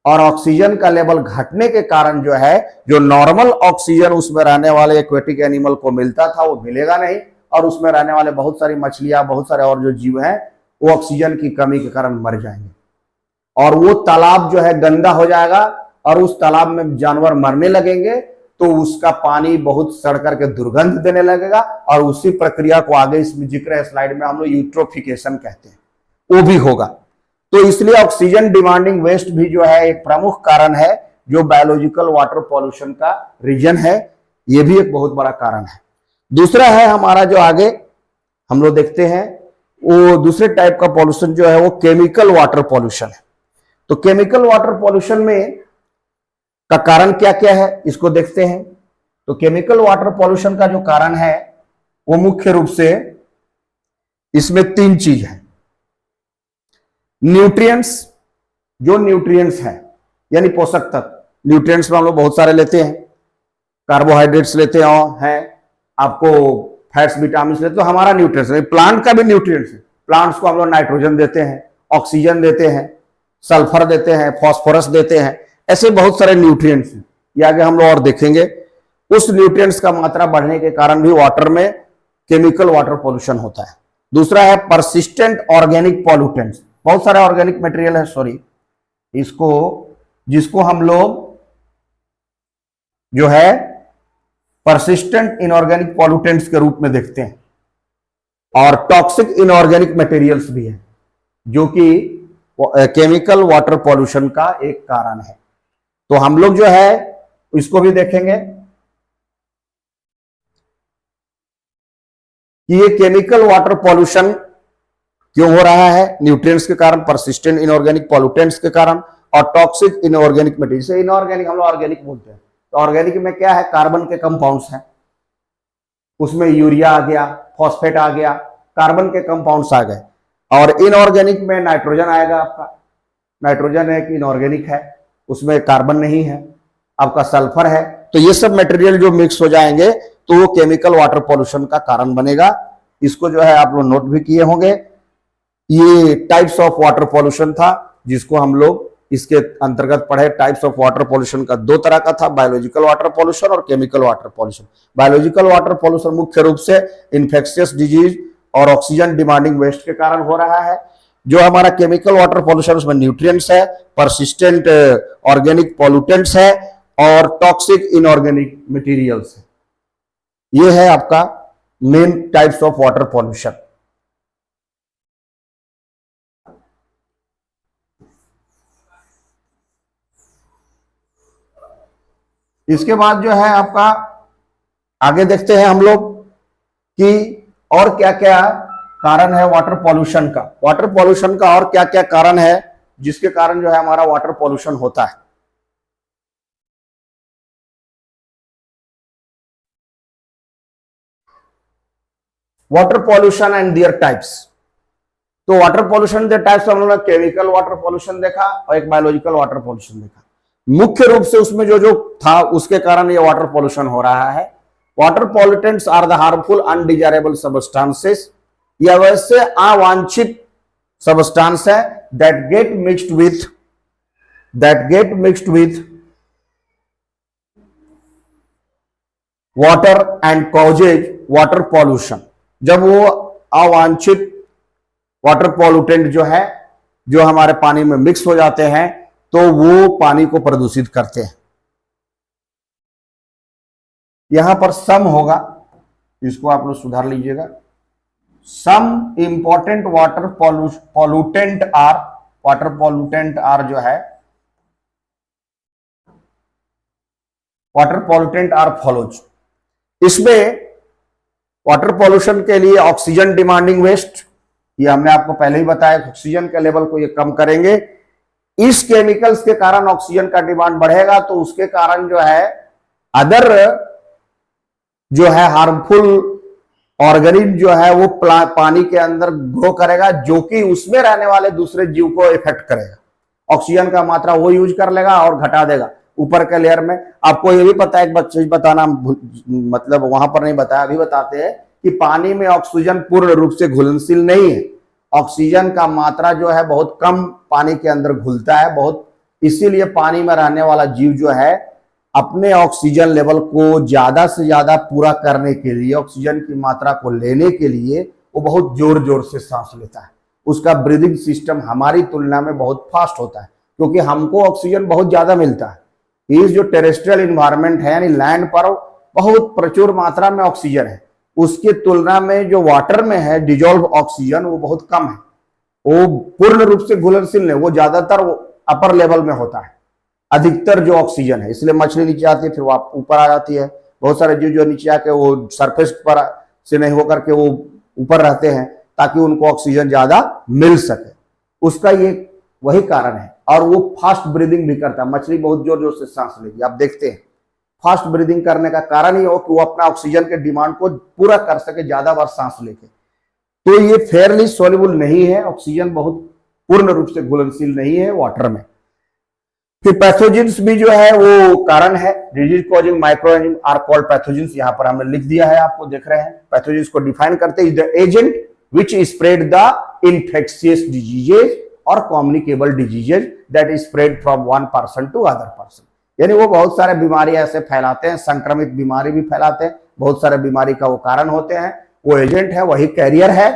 Speaker 1: और ऑक्सीजन का लेवल घटने के कारण जो है, जो नॉर्मल ऑक्सीजन उसमें रहने वाले एक्वेटिक एनिमल को मिलता था वो मिलेगा नहीं, और उसमें रहने वाले बहुत सारी मछलियां, बहुत सारे और जो जीव हैं, वो ऑक्सीजन की कमी के कारण मर जाएंगे, और वो तालाब जो है गंदा हो जाएगा, और उस तालाब में जानवर मरने लगेंगे, तो उसका पानी बहुत सड़ करके दुर्गंध देने लगेगा, और उसी प्रक्रिया को आगे इसमें जिक्र है स्लाइड में, हम लोग यूट्रोफिकेशन कहते हैं, वो भी होगा। तो इसलिए ऑक्सीजन डिमांडिंग वेस्ट भी जो है एक प्रमुख कारण है, जो बायोलॉजिकल वाटर पॉल्यूशन का रीजन है। ये भी एक बहुत बड़ा कारण है। दूसरा है हमारा जो आगे हम लोग देखते हैं, वो दूसरे टाइप का पॉल्यूशन जो है वो केमिकल वाटर पॉल्यूशन है। तो केमिकल वाटर पॉल्यूशन में का कारण क्या क्या है, इसको देखते हैं। तो केमिकल वाटर पॉल्यूशन का जो कारण है वो मुख्य रूप से इसमें तीन चीज है। न्यूट्रिएंट्स, जो न्यूट्रिएंट्स हैं यानी पोषक तत्व, न्यूट्रिएंट्स में हम लोग बहुत सारे लेते हैं, कार्बोहाइड्रेट्स लेते हैं, आपको फैट्स, विटामिन लेते हैं, तो हमारा न्यूट्रिएंट्स है। प्लांट का भी न्यूट्रिएंट्स है, प्लांट्स को हम लोग नाइट्रोजन देते हैं, ऑक्सीजन देते हैं, सल्फर देते हैं, फास्फोरस देते हैं, ऐसे बहुत सारे न्यूट्रिएंट्स हैं। ये आगे हम लोग और देखेंगे। उस न्यूट्रिएंट्स का मात्रा बढ़ने के कारण भी वाटर में केमिकल वाटर पॉल्यूशन होता है। दूसरा है परसिस्टेंट ऑर्गेनिक पॉल्यूटेंट्स, बहुत सारे ऑर्गेनिक मटेरियल है, सॉरी, इसको जिसको हम लोग जो है परसिस्टेंट इनऑर्गेनिक पॉल्यूटेंट्स के रूप में देखते हैं। और टॉक्सिक इनऑर्गेनिक मटेरियल्स भी है, जो कि केमिकल वाटर पॉल्यूशन का एक कारण है। तो हम लोग जो है इसको भी देखेंगे कि ये केमिकल वाटर पॉल्यूशन क्यों हो रहा है, न्यूट्रिएंट्स के कारण, परसिस्टेंट इनऑर्गेनिक पॉल्यूटेंट्स के कारण, और टॉक्सिक इनऑर्गेनिक मटेरियल से। इनऑर्गेनिक हम लोग ऑर्गेनिक बोलते हैं, तो ऑर्गेनिक में क्या है, कार्बन के कंपाउंड्स हैं, उसमें यूरिया आ गया, फॉस्फेट आ गया, कार्बन के कंपाउंड्स आ गए। और इनऑर्गेनिक में नाइट्रोजन आएगा, आपका नाइट्रोजन एक इनऑर्गेनिक है, उसमें कार्बन नहीं है, आपका सल्फर है। तो ये सब मटेरियल जो मिक्स हो जाएंगे तो वो केमिकल वाटर पॉल्यूशन का कारण बनेगा। इसको जो है आप लोग नोट भी किए होंगे। ये टाइप्स ऑफ वाटर पॉल्यूशन था जिसको हम लोग इसके अंतर्गत पढ़े। टाइप्स ऑफ वाटर पॉल्यूशन का दो तरह का था, बायोलॉजिकल वाटर पॉल्यूशन और chemical water pollution. Biological water pollution मुख्य रूप से इन्फेक्शियस डिजीज और ऑक्सीजन डिमांडिंग वेस्ट के कारण हो रहा है। जो हमारा केमिकल वाटर पॉल्यूशन, उसमें न्यूट्रिएंट्स है, परसिस्टेंट ऑर्गेनिक पॉल्यूटेंट्स है और टॉक्सिक इनऑर्गेनिक मटेरियल्स है। ये है आपका main types of water pollution. इसके बाद जो है आपका आगे देखते हैं हम लोग कि और क्या क्या कारण है वाटर पॉल्यूशन का। वाटर पॉल्यूशन का और क्या क्या कारण है जिसके कारण जो है हमारा वाटर पॉल्यूशन होता है। Water pollution and there types. तो वाटर पॉल्यूशन के टाइप्स हम लोगों ने केमिकल वाटर पॉल्यूशन देखा और एक बायोलॉजिकल वाटर पॉल्यूशन देखा। मुख्य रूप से उसमें जो जो था उसके कारण ये वाटर पॉल्यूशन हो रहा है। Water pollutants are the harmful undesirable substances. यह वैसे अवांछित सबस्टांस है that get mixed with water and causes water pollution. जब वो अवांछित वाटर पॉल्यूटेंट जो है, जो हमारे पानी में मिक्स हो जाते हैं, तो वो पानी को प्रदूषित करते हैं। यहां पर सम होगा, इसको आप लोग सुधार लीजिएगा। Some important water pollutant are जो है, वाटर पॉल्यूटेंट आर फॉलोज। इसमें वाटर पॉल्यूशन के लिए ऑक्सीजन डिमांडिंग वेस्ट, ये हमने आपको पहले ही बताया, ऑक्सीजन के लेवल को ये कम करेंगे। इस केमिकल्स के कारण ऑक्सीजन का डिमांड बढ़ेगा, तो उसके कारण जो है अदर जो है हार्मफुल ऑर्गेनिज्म जो है वो पानी के अंदर ग्रो करेगा, जो कि उसमें रहने वाले दूसरे जीव को इफेक्ट करेगा। ऑक्सीजन का मात्रा वो यूज कर लेगा और घटा देगा ऊपर के लेयर में। आपको ये भी पता है, एक बच्चे बताना मतलब वहां पर नहीं बताया, अभी बताते हैं कि पानी में ऑक्सीजन पूर्ण रूप से घुलनशील नहीं है। ऑक्सीजन का मात्रा जो है बहुत कम पानी के अंदर घुलता है बहुत, इसीलिए पानी में रहने वाला जीव जो है अपने ऑक्सीजन लेवल को ज्यादा से ज्यादा पूरा करने के लिए, ऑक्सीजन की मात्रा को लेने के लिए वो बहुत जोर जोर से सांस लेता है। उसका ब्रीदिंग सिस्टम हमारी तुलना में बहुत फास्ट होता है, क्योंकि हमको ऑक्सीजन बहुत ज्यादा मिलता है। ये जो टेरेस्ट्रियल इन्वायरमेंट है, यानी लैंड पर बहुत प्रचुर मात्रा में ऑक्सीजन है, उसकी तुलना में जो वाटर में है डिजोल्व ऑक्सीजन वो बहुत कम है। वो पूर्ण रूप से घुलनशील नहीं, वो ज्यादातर अपर लेवल में होता है अधिकतर जो ऑक्सीजन है। इसलिए मछली नीचे आती है, फिर वो ऊपर आ जाती है। बहुत सारे जीव जो नीचे आके वो सरफेस पर से नहीं होकर के वो ऊपर रहते हैं, ताकि उनको ऑक्सीजन ज्यादा मिल सके। उसका ये वही कारण है। और वो फास्ट ब्रीदिंग भी करता है। मछली बहुत जोर जोर से सांस लेगी, आप देखते हैं। फास्ट ब्रीदिंग करने का कारण ही हो कि वो अपना ऑक्सीजन के डिमांड को पूरा कर सके ज्यादा बार सांस लेके। तो ये फेयरली सोल्यूबल नहीं है, ऑक्सीजन बहुत पूर्ण रूप से घुलनशील नहीं है वाटर में। फिर पैथोजेंस भी जो है वो कारण है। Disease causing microorganism are called pathogens, यहां पर हमने लिख दिया है, आपको देख रहे हैं। पैथोजेंस को डिफाइन करते हैं, is the agent which spread the infectious diseases और communicable diseases that is spread from one person to other person. यानी वो बहुत सारे बीमारी ऐसे फैलाते हैं, संक्रमित बीमारी भी फैलाते हैं, बहुत सारे बीमारी का वो कारण होते हैं। वो एजेंट है, वही कैरियर है।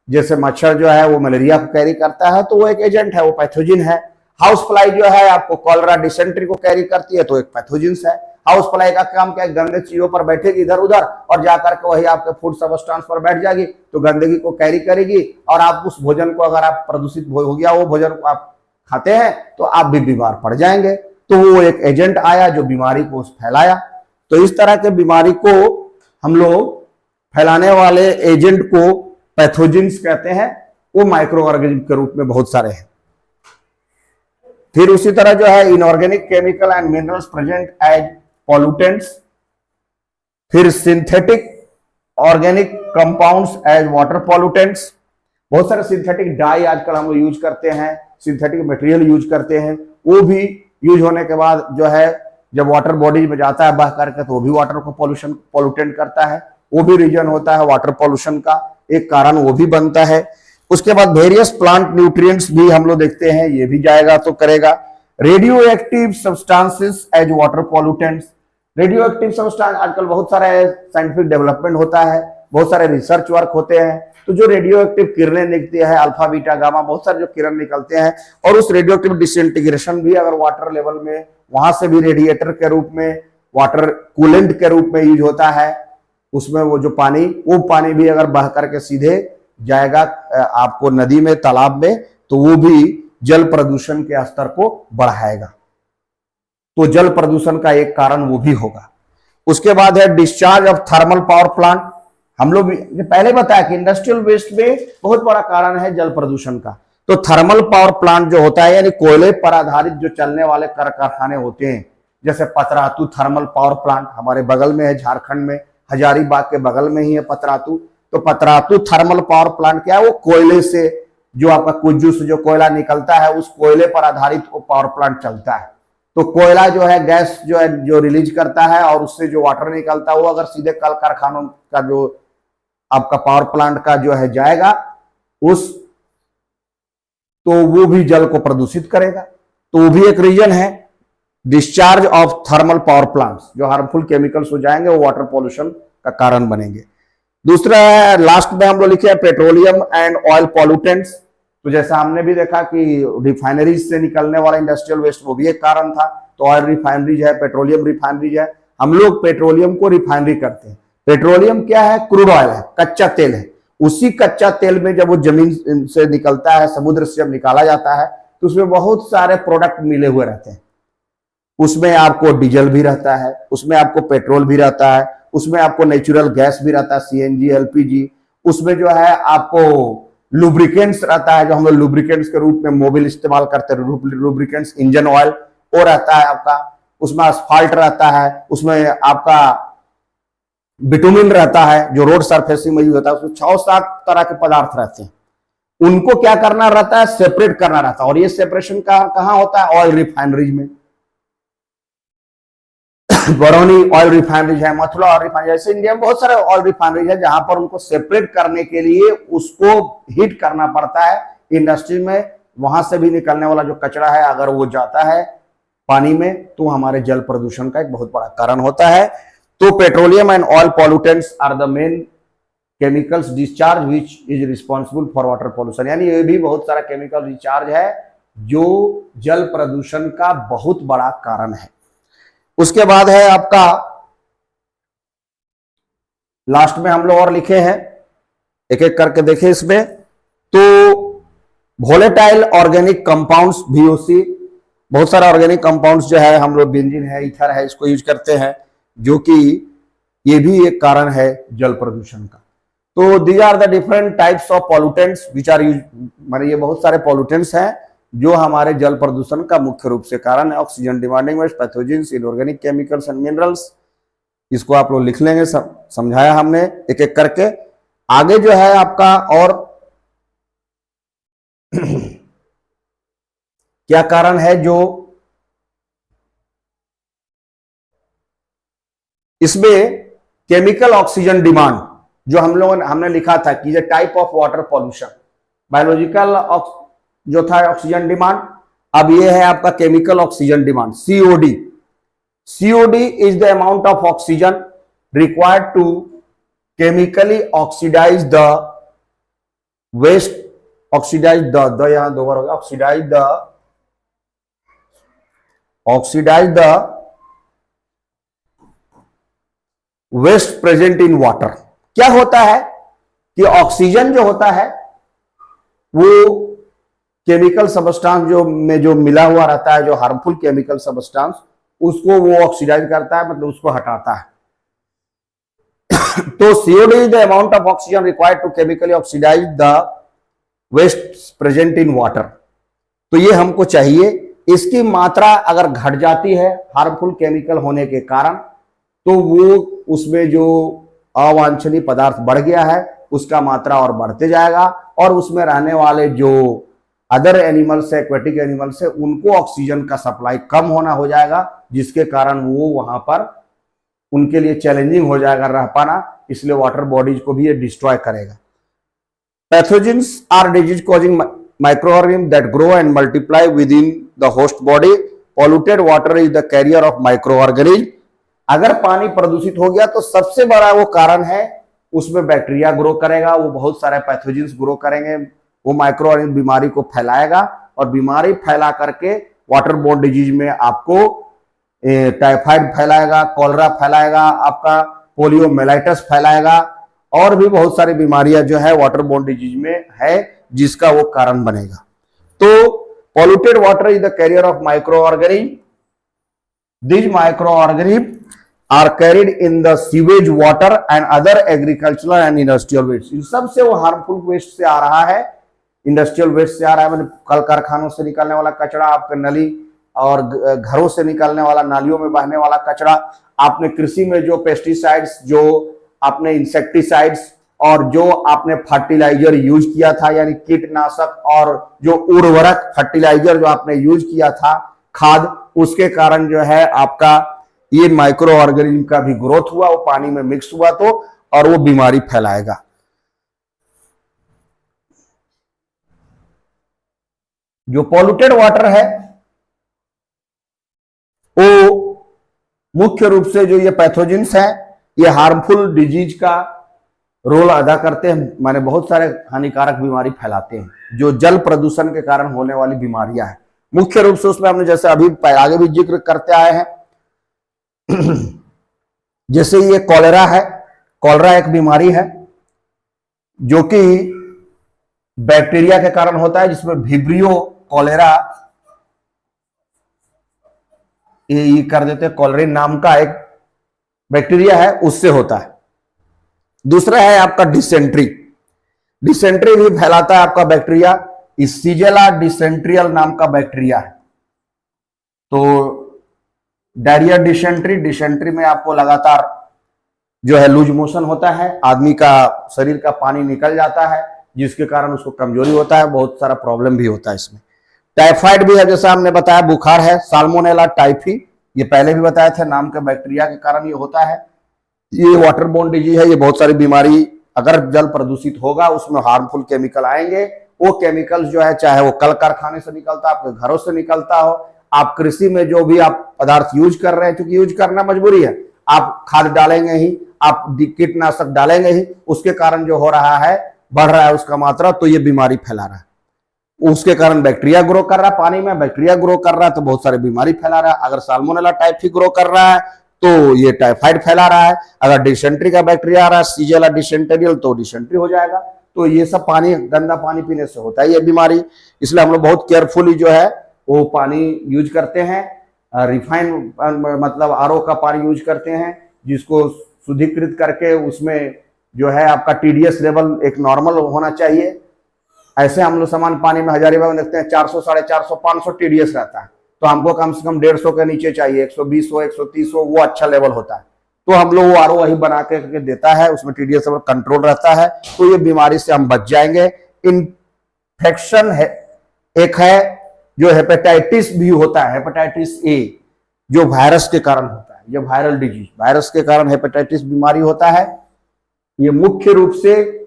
Speaker 1: जैसे मच्छर जो है वो मलेरिया को कैरी करता है, तो वो एक एजेंट है, वो पैथोजिन है। हाउस फ्लाई जो है आपको कॉलरा डिसेंट्री को कैरी करती है, तो एक पैथोजिन है। हाउस फ्लाई का काम क्या है, गंदे चीजों पर बैठेगी इधर उधर और जाकर के वही आपके फूड सबस्टेंस पर बैठ जाएगी, तो गंदगी को कैरी करेगी। और आप उस भोजन को, अगर आप प्रदूषित हो गया वो भोजन को आप खाते हैं, तो आप भी बीमार पड़ जाएंगे। तो वो एक एजेंट आया जो बीमारी को फैलाया। तो इस तरह के बीमारी को हम लोग फैलाने वाले एजेंट को पैथोजेंस कहते हैं। वो माइक्रो ऑर्गेनिज्म के रूप में बहुत सारे हैं। फिर उसी तरह जो है inorganic chemical and minerals present as pollutants. फिर synthetic organic compounds as water pollutants. बहुत सारे सिंथेटिक डाई आजकल हम लोग यूज करते हैं, सिंथेटिक मटेरियल यूज करते हैं। वो भी यूज होने के बाद जो है जब वाटर बॉडी में जाता है बह करके, तो वो भी वाटर को पॉल्यूटेंट करता है। वो भी रीजन होता है वाटर पॉल्यूशन का, एक कारण वो भी बनता है। उसके बाद वेरियस प्लांट न्यूट्रिएंट्स भी हम लोग देखते हैं, ये भी जाएगा तो करेगा। Radioactive substances as water pollutants. Radioactive substance आजकल बहुत सारा साइंटिफिक डेवलपमेंट होता है, बहुत सारे रिसर्च वर्क होते हैं। तो जो रेडियो एक्टिव किरणें निकलती है, अल्फा बीटा गामा, बहुत सारे जो किरण निकलते हैं, और उस रेडियो एक्टिव डिसइंटीग्रेशन भी अगर वाटर लेवल में, वहां से भी रेडिएटर के रूप में, वाटर कूलेंट के रूप में यूज होता है। उसमें वो जो पानी, वो पानी भी अगर बह करके सीधे जाएगा आपको नदी में, तालाब में, तो वो भी जल प्रदूषण के स्तर को बढ़ाएगा। तो जल प्रदूषण का एक कारण वो भी होगा। उसके बाद है discharge of thermal power plant. हम लोग पहले बताया कि इंडस्ट्रियल वेस्ट में बहुत बड़ा कारण है जल प्रदूषण का। तो थर्मल पावर प्लांट जो होता है, यानी कोयले पर आधारित जो चलने वाले कारखाने होते हैं, जैसे पतरातू थर्मल पावर प्लांट हमारे बगल में है, झारखंड में हजारीबाग के बगल में ही है पतरातू। तो पतरातू थर्मल पावर प्लांट क्या है, वो कोयले से, जो आपका कुज्जू से जो कोयला निकलता है, उस कोयले पर आधारित वो पावर प्लांट चलता है। तो कोयला जो है गैस जो है जो रिलीज करता है, और उससे जो वाटर निकलता है वो अगर सीधे कल कारखानों का जो आपका पावर प्लांट का जो है जाएगा उस, तो वो भी जल को प्रदूषित करेगा। तो वो भी एक रीजन है। Discharge of thermal power plants, जो हार्मफुल केमिकल्स हो जाएंगे वो वाटर पॉल्यूशन का कारण बनेंगे। दूसरा है, लास्ट में हम लोग लिखे हैं पेट्रोलियम एंड ऑयल पॉल्यूटेंट्स। तो जैसा हमने भी देखा कि रिफाइनरीज से निकलने वाला इंडस्ट्रियल वेस्ट वो भी एक कारण था। तो ऑयल रिफाइनरीज है, पेट्रोलियम रिफाइनरीज है। हम लोग पेट्रोलियम को रिफाइनरी करते हैं। पेट्रोलियम क्या है? क्रूड ऑयल है, कच्चा तेल है। उसी कच्चा तेल में जब वो जमीन से निकलता है, समुद्र से जब निकाला जाता है, तो उसमें बहुत सारे प्रोडक्ट मिले हुए रहते हैं। उसमें आपको डीजल भी रहता है, उसमें आपको पेट्रोल भी रहता है, उसमें आपको नेचुरल गैस भी रहता है, सीएनजी, एलपीजी। उसमें जो है आपको लुब्रिकेंट्स रहता है, जो हम लोग लुब्रिकेंट्स के रूप में मोबिल इस्तेमाल करते हैं, लुब्रिकेंट्स, इंजन ऑयल वो रहता है आपका। उसमें असफाल्ट रहता है, उसमें आपका बिटुमिन रहता है जो रोड सरफेसिंग में यूज होता है। उसमें 6-7 तरह के पदार्थ रहते हैं। उनको क्या करना रहता है? सेपरेट करना रहता है। और ये सेपरेशन कहां होता है? ऑयल रिफाइनरीज में। बरौनी ऑयल रिफाइनरीज है, मथुरा ऑयल रिफाइनरी, ऐसे इंडिया में बहुत सारे ऑयल रिफाइनरीज है जहां पर उनको सेपरेट करने के लिए उसको हीट करना पड़ता है इंडस्ट्री में। वहां से भी निकलने वाला जो कचरा है, अगर वो जाता है पानी में, तो हमारे जल प्रदूषण का एक बहुत बड़ा कारण होता है। तो petroleum and oil pollutants are the main chemicals discharge which is responsible for water pollution. यानी ये भी बहुत सारा केमिकल डिस्चार्ज है जो जल प्रदूषण का बहुत बड़ा कारण है। उसके बाद है आपका, लास्ट में हम लोग और लिखे हैं, एक एक करके देखें इसमें। तो वोलेटाइल ऑर्गेनिक कंपाउंड्स, VOC, बहुत सारा ऑर्गेनिक कंपाउंड्स जो है हम लोग, बेंजीन है, ईथर है, इसको यूज करते हैं, जो कि ये भी एक कारण है जल प्रदूषण का। तो these are the different types of pollutants which are use, माने ये बहुत सारे पॉल्यूटेंट्स हैं जो हमारे जल प्रदूषण का मुख्य रूप से कारण है। Oxygen demanding waste, pathogens, inorganic chemicals and minerals. इसको आप लोग लिख लेंगे, समझाया हमने एक एक करके। आगे जो है आपका और क्या कारण है जो इसमें केमिकल ऑक्सीजन डिमांड, जो हमने लिखा था कि type of water pollution, biological जो था ऑक्सीजन डिमांड, अब ये है आपका chemical oxygen demand, COD। COD is the amount of oxygen required to chemically oxidise the waste, oxidise the यहां 2 बार हो गया, oxidise the waste present in water. क्या होता है कि ऑक्सीजन जो होता है वो केमिकल सबस्टांस जो मिला हुआ रहता है, जो हार्मफुल केमिकल सबस्टांस, उसको वो ऑक्सीडाइज करता है, मतलब उसको हटाता है। तो COD is the amount of oxygen required to chemically oxidise the waste present in water. तो ये हमको चाहिए। इसकी मात्रा अगर घट जाती है हार्मफुल केमिकल होने के कारण, तो वो उसमें जो अवांछनीय पदार्थ बढ़ गया है उसका मात्रा और बढ़ते जाएगा, और उसमें रहने वाले जो अदर एनिमल्स है, एक्वेटिक एनिमल्स है, उनको ऑक्सीजन का सप्लाई कम होना हो जाएगा, जिसके कारण वो वहां पर उनके लिए चैलेंजिंग हो जाएगा रह पाना। इसलिए वाटर बॉडीज को भी ये डिस्ट्रॉय करेगा। Pathogens are disease causing microorganism that grow and multiply within the host body. Polluted water is the carrier of microorganism. अगर पानी प्रदूषित हो गया तो सबसे बड़ा वो कारण है, उसमें बैक्टीरिया ग्रो करेगा, वो बहुत सारे पैथोजेंस ग्रो करेंगे, वो माइक्रो ऑर्गेनिज्म बीमारी को फैलाएगा, और बीमारी फैला करके वाटर बोर्न डिजीज में आपको टाइफाइड फैलाएगा, कॉलरा फैलाएगा, आपका पोलियोमेलाइटिस फैलाएगा, और भी बहुत सारी बीमारियां जो है वाटर बोर्न डिजीज में है, जिसका वो कारण बनेगा। तो polluted water is the carrier of micro organism. These microorganisms are carried in the sewage water and other agricultural and industrial waste. इन सब से वो हार्मफुल वेस्ट से आ रहा है, इंडस्ट्रियल वेस्ट से आ रहा है, मतलब कल कारखानों से निकलने वाला कचरा, आपके नली और घरों से निकलने वाला, नालियों में बहने वाला कचरा, आपने कृषि में जो पेस्टिसाइड्स, जो आपने इंसेक्टिसाइड्स, और जो आपने फर्टिलाइजर यूज किया था, यानी कीटनाशक और जो उर्वरक फर्टिलाइजर जो आपने यूज किया था, खाद, उसके कारण जो है आपका ये माइक्रो ऑर्गेनिज्म का भी ग्रोथ हुआ, वो पानी में मिक्स हुआ, तो और वो बीमारी फैलाएगा। जो पॉल्यूटेड वाटर है वो मुख्य रूप से जो ये पैथोजेंस है, ये हार्मफुल डिजीज का रोल अदा करते हैं, माने बहुत सारे हानिकारक बीमारी फैलाते हैं जो जल प्रदूषण के कारण होने वाली बीमारियां हैं। मुख्य रूप से उसमें हमने जैसे अभी आगे भी जिक्र करते आए हैं, जैसे ये कॉलेरा है। कॉलेरा एक बीमारी है जो कि बैक्टीरिया के कारण होता है, जिसमें विब्रियो कॉलेरा ये कर देते हैं, कॉलरिन नाम का एक बैक्टीरिया है, उससे होता है। दूसरा है आपका डिसेंट्री। डिसेंट्री भी फैलाता है आपका बैक्टीरिया, सीजेला डिसेंट्रियल नाम का बैक्टीरिया है। तो डायरिया डिसेंट्री, डिसेंट्री में आपको लगातार जो है लूज मोशन होता है, आदमी का शरीर का पानी निकल जाता है, जिसके कारण उसको कमजोरी होता है, बहुत सारा प्रॉब्लम भी होता है इसमें। टाइफाइड भी है, जैसा हमने बताया, बुखार है, साल्मोनेला टाइफी, ये पहले भी बताए थे, नाम के बैक्टीरिया के कारण ये होता है। ये वाटर बोर्न डिजीज है। ये बहुत सारी बीमारी, अगर जल प्रदूषित होगा उसमें हार्मफुल केमिकल आएंगे। वो केमिकल जो है, चाहे वो कल कारखाने से निकलता, आपके घरों से निकलता हो, आप कृषि में जो भी आप पदार्थ यूज कर रहे हैं, क्योंकि यूज करना मजबूरी है, आप खाद डालेंगे ही, आप कीटनाशक डालेंगे ही, उसके कारण जो हो रहा है, बढ़ रहा है उसका मात्रा, तो ये बीमारी फैला रहा है। उसके कारण बैक्टीरिया ग्रो कर रहा है, पानी में बैक्टीरिया ग्रो कर रहा है, तो बहुत सारी बीमारी फैला रहा है। अगर साल्मोनेला टाइफी ग्रो कर रहा है तो ये टाइफाइड फैला रहा है। अगर डिसेंट्री का बैक्टीरिया आ रहा है, सीजेला डिसेंटेरियल, तो डिसेंट्री हो जाएगा। तो ये सब पानी, गंदा पानी पीने से होता है ये बीमारी। इसलिए हम लोग बहुत केयरफुली जो है वो पानी यूज करते हैं। रिफाइन मतलब आरओ का पानी यूज करते हैं, जिसको शुद्धिकृत करके उसमें जो है आपका टीडीएस लेवल एक नॉर्मल होना चाहिए। ऐसे हम लोग सामान्य पानी में हजारीबाग में देखते हैं 400, 450, 500 टीडीएस रहता है, तो हमको कम से कम 150 के नीचे चाहिए, 120 हो, 130 हो, वो अच्छा लेवल होता है। तो हम लोग वो आरओ वही बना के देता है, उसमें टीडीएस लेवल कंट्रोल रहता है, तो ये बीमारी से हम बच जाएंगे। इन्फेक्शन है, एक है जो हेपेटाइटिस भी होता है, हेपेटाइटिस ए, जो वायरस के कारण होता है, ये वायरल डिजीज, वायरस के कारण हेपेटाइटिस बीमारी होता है। ये मुख्य रूप से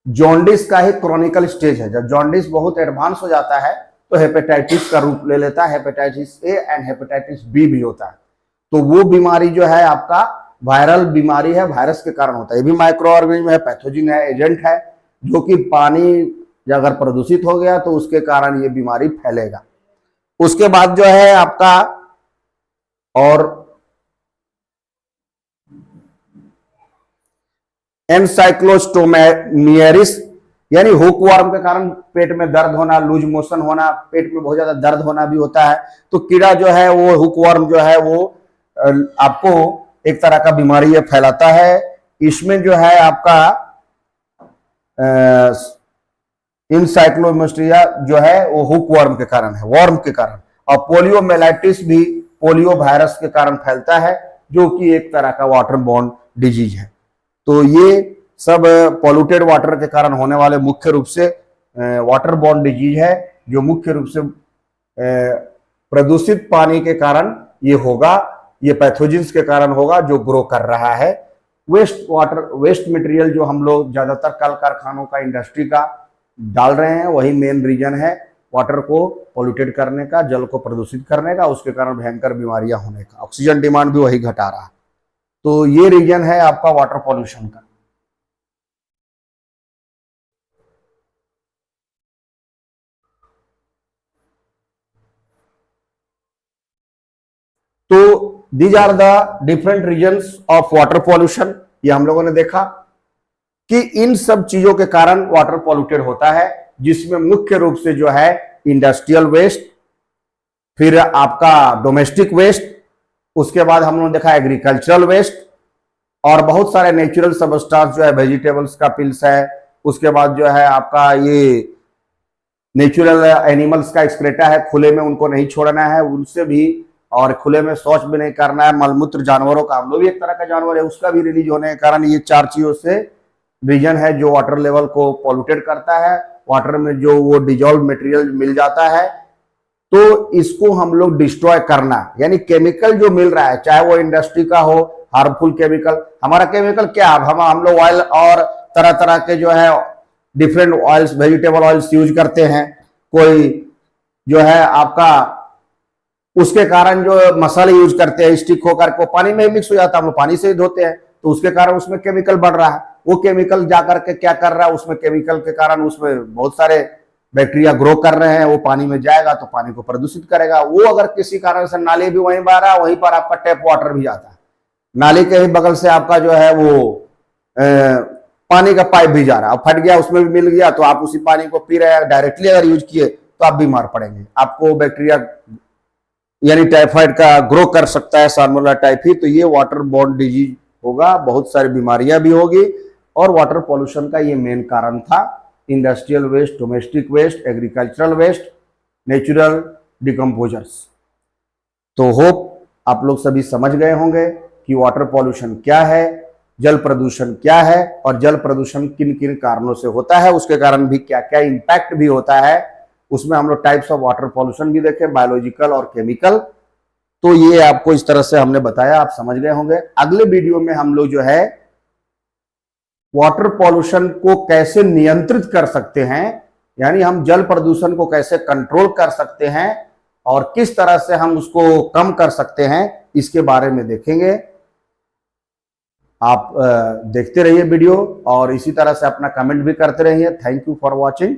Speaker 1: जॉन्डिस का ही क्रॉनिकल स्टेज है। जब जॉन्डिस बहुत एडवांस हो जाता है तो हेपेटाइटिस का रूप ले लेता है, hepatitis A and hepatitis B भी होता है। तो वो बीमारी जो है आपका वायरल बीमारी है, वायरस के कारण होता है। ये भी माइक्रो ऑर्गेनिज्म है, पैथोजिन है, एजेंट है, जो कि पानी अगर प्रदूषित हो गया तो उसके कारण ये बीमारी फैलेगा। उसके बाद जो है आपका और एनसाइक्लोस्टोमेनियरिस, यानी हुकवर्म के कारण पेट में दर्द होना, लूज मोशन होना, पेट में बहुत ज्यादा दर्द होना भी होता है। तो कीड़ा जो है वो हुकवर्म जो है वो आपको एक तरह का बीमारी ये फैलाता है। इसमें जो है आपका इनसाइक्लोमेस्ट्रिया जो है वो हुकवर्म के कारण है, वर्म के कारण। और पोलियोमेलाइटिस भी पोलियो वायरस के कारण फैलता है, जो कि एक तरह का वाटर बोर्न डिजीज है। तो ये सब पॉल्यूटेड वाटर के कारण होने वाले मुख्य रूप से वाटर बोर्न डिजीज है, जो मुख्य रूप से प्रदूषित पानी के कारण ये होगा, ये पैथोजिन्स के कारण होगा जो ग्रो कर रहा है। वेस्ट वाटर, वेस्ट मटेरियल जो हम लोग ज्यादातर कल कारखानों का, इंडस्ट्री का डाल रहे हैं, वही मेन रीजन है वाटर को पॉल्यूटेड करने का, जल को प्रदूषित करने का, उसके कारण भयंकर बीमारियां होने का। ऑक्सीजन डिमांड भी वही घटा रहा है। तो ये रीजन है आपका वाटर पॉल्यूशन का। तो these are the different reasons of water pollution. ये हम लोगों ने देखा कि इन सब चीजों के कारण वाटर पॉल्यूटेड होता है, जिसमें मुख्य रूप से जो है इंडस्ट्रियल वेस्ट, फिर आपका डोमेस्टिक वेस्ट, उसके बाद हम लोगों ने देखा एग्रीकल्चरल वेस्ट, और बहुत सारे नेचुरल सबस्टांस जो है, वेजिटेबल्स का पिल्स है, उसके बाद जो है आपका ये नेचुरल एनिमल्स का एक्सक्रेटा है, खुले में उनको नहीं छोड़ना है, उनसे भी, और खुले में शौच भी नहीं करना है। मलमूत्र जानवरों का, हम लोग भी एक तरह का जानवर है, उसका भी रिलीज होने के कारण ये चार चीजों से रीजन है जो वाटर लेवल को पॉल्यूटेड करता है। वाटर में जो वो डिजॉल्व मटेरियल मिल जाता है, तो इसको हम लोग डिस्ट्रॉय करना, यानी केमिकल जो मिल रहा है, चाहे वो इंडस्ट्री का हो, हार्मफुल केमिकल। हमारा केमिकल क्या, हम लोग ऑयल और तरह तरह के जो है different oils, vegetable oils use करते हैं। कोई जो है आपका उसके कारण जो मसाले यूज करते हैं, स्टिक होकर को पानी में मिक्स हो जाता है, हम लोग पानी से ही धोते हैं, तो उसके कारण उसमें केमिकल बढ़ रहा है। वो केमिकल जाकर के क्या कर रहा है, उसमें केमिकल के कारण उसमें बहुत सारे बैक्टीरिया ग्रो कर रहे हैं, वो पानी में जाएगा तो पानी को प्रदूषित करेगा। वो अगर किसी कारण से नाली भी वहीं बह रहा है, वहीं पर आपका टैप वाटर भी जाता है, नाली के ही बगल से आपका जो है वो पानी का पाइप भी जा रहा है, फट गया, उसमें भी मिल गया, तो आप उसी पानी को पी रहे हैं, डायरेक्टली अगर यूज किए तो आप बीमार पड़ेंगे, आपको बैक्टीरिया यानी टाइफाइड का ग्रो कर सकता है, साल्मोनेला टाइफी। तो ये वाटर बॉर्न डिजीज होगा, बहुत सारी बीमारियां भी होगी। और वाटर पॉल्यूशन का ये मेन कारण था, industrial waste, domestic waste, agricultural waste, natural decomposers. तो होप आप लोग सभी समझ गए होंगे कि वाटर पॉल्यूशन क्या है, जल प्रदूषण क्या है, और जल प्रदूषण किन किन कारणों से होता है, उसके कारण भी क्या क्या इंपैक्ट भी होता है। उसमें हम लोग टाइप्स ऑफ वाटर पॉल्यूशन भी देखे, बायोलॉजिकल और केमिकल। तो ये आपको इस तरह से हमने बताया, आप समझ गए होंगे। अगले वीडियो में हम लोग जो है वाटर पॉल्यूशन को कैसे नियंत्रित कर सकते हैं, यानी हम जल प्रदूषण को कैसे कंट्रोल कर सकते हैं और किस तरह से हम उसको कम कर सकते हैं, इसके बारे में देखेंगे। आप देखते रहिए वीडियो और इसी तरह से अपना कमेंट भी करते रहिए। Thank you for watching.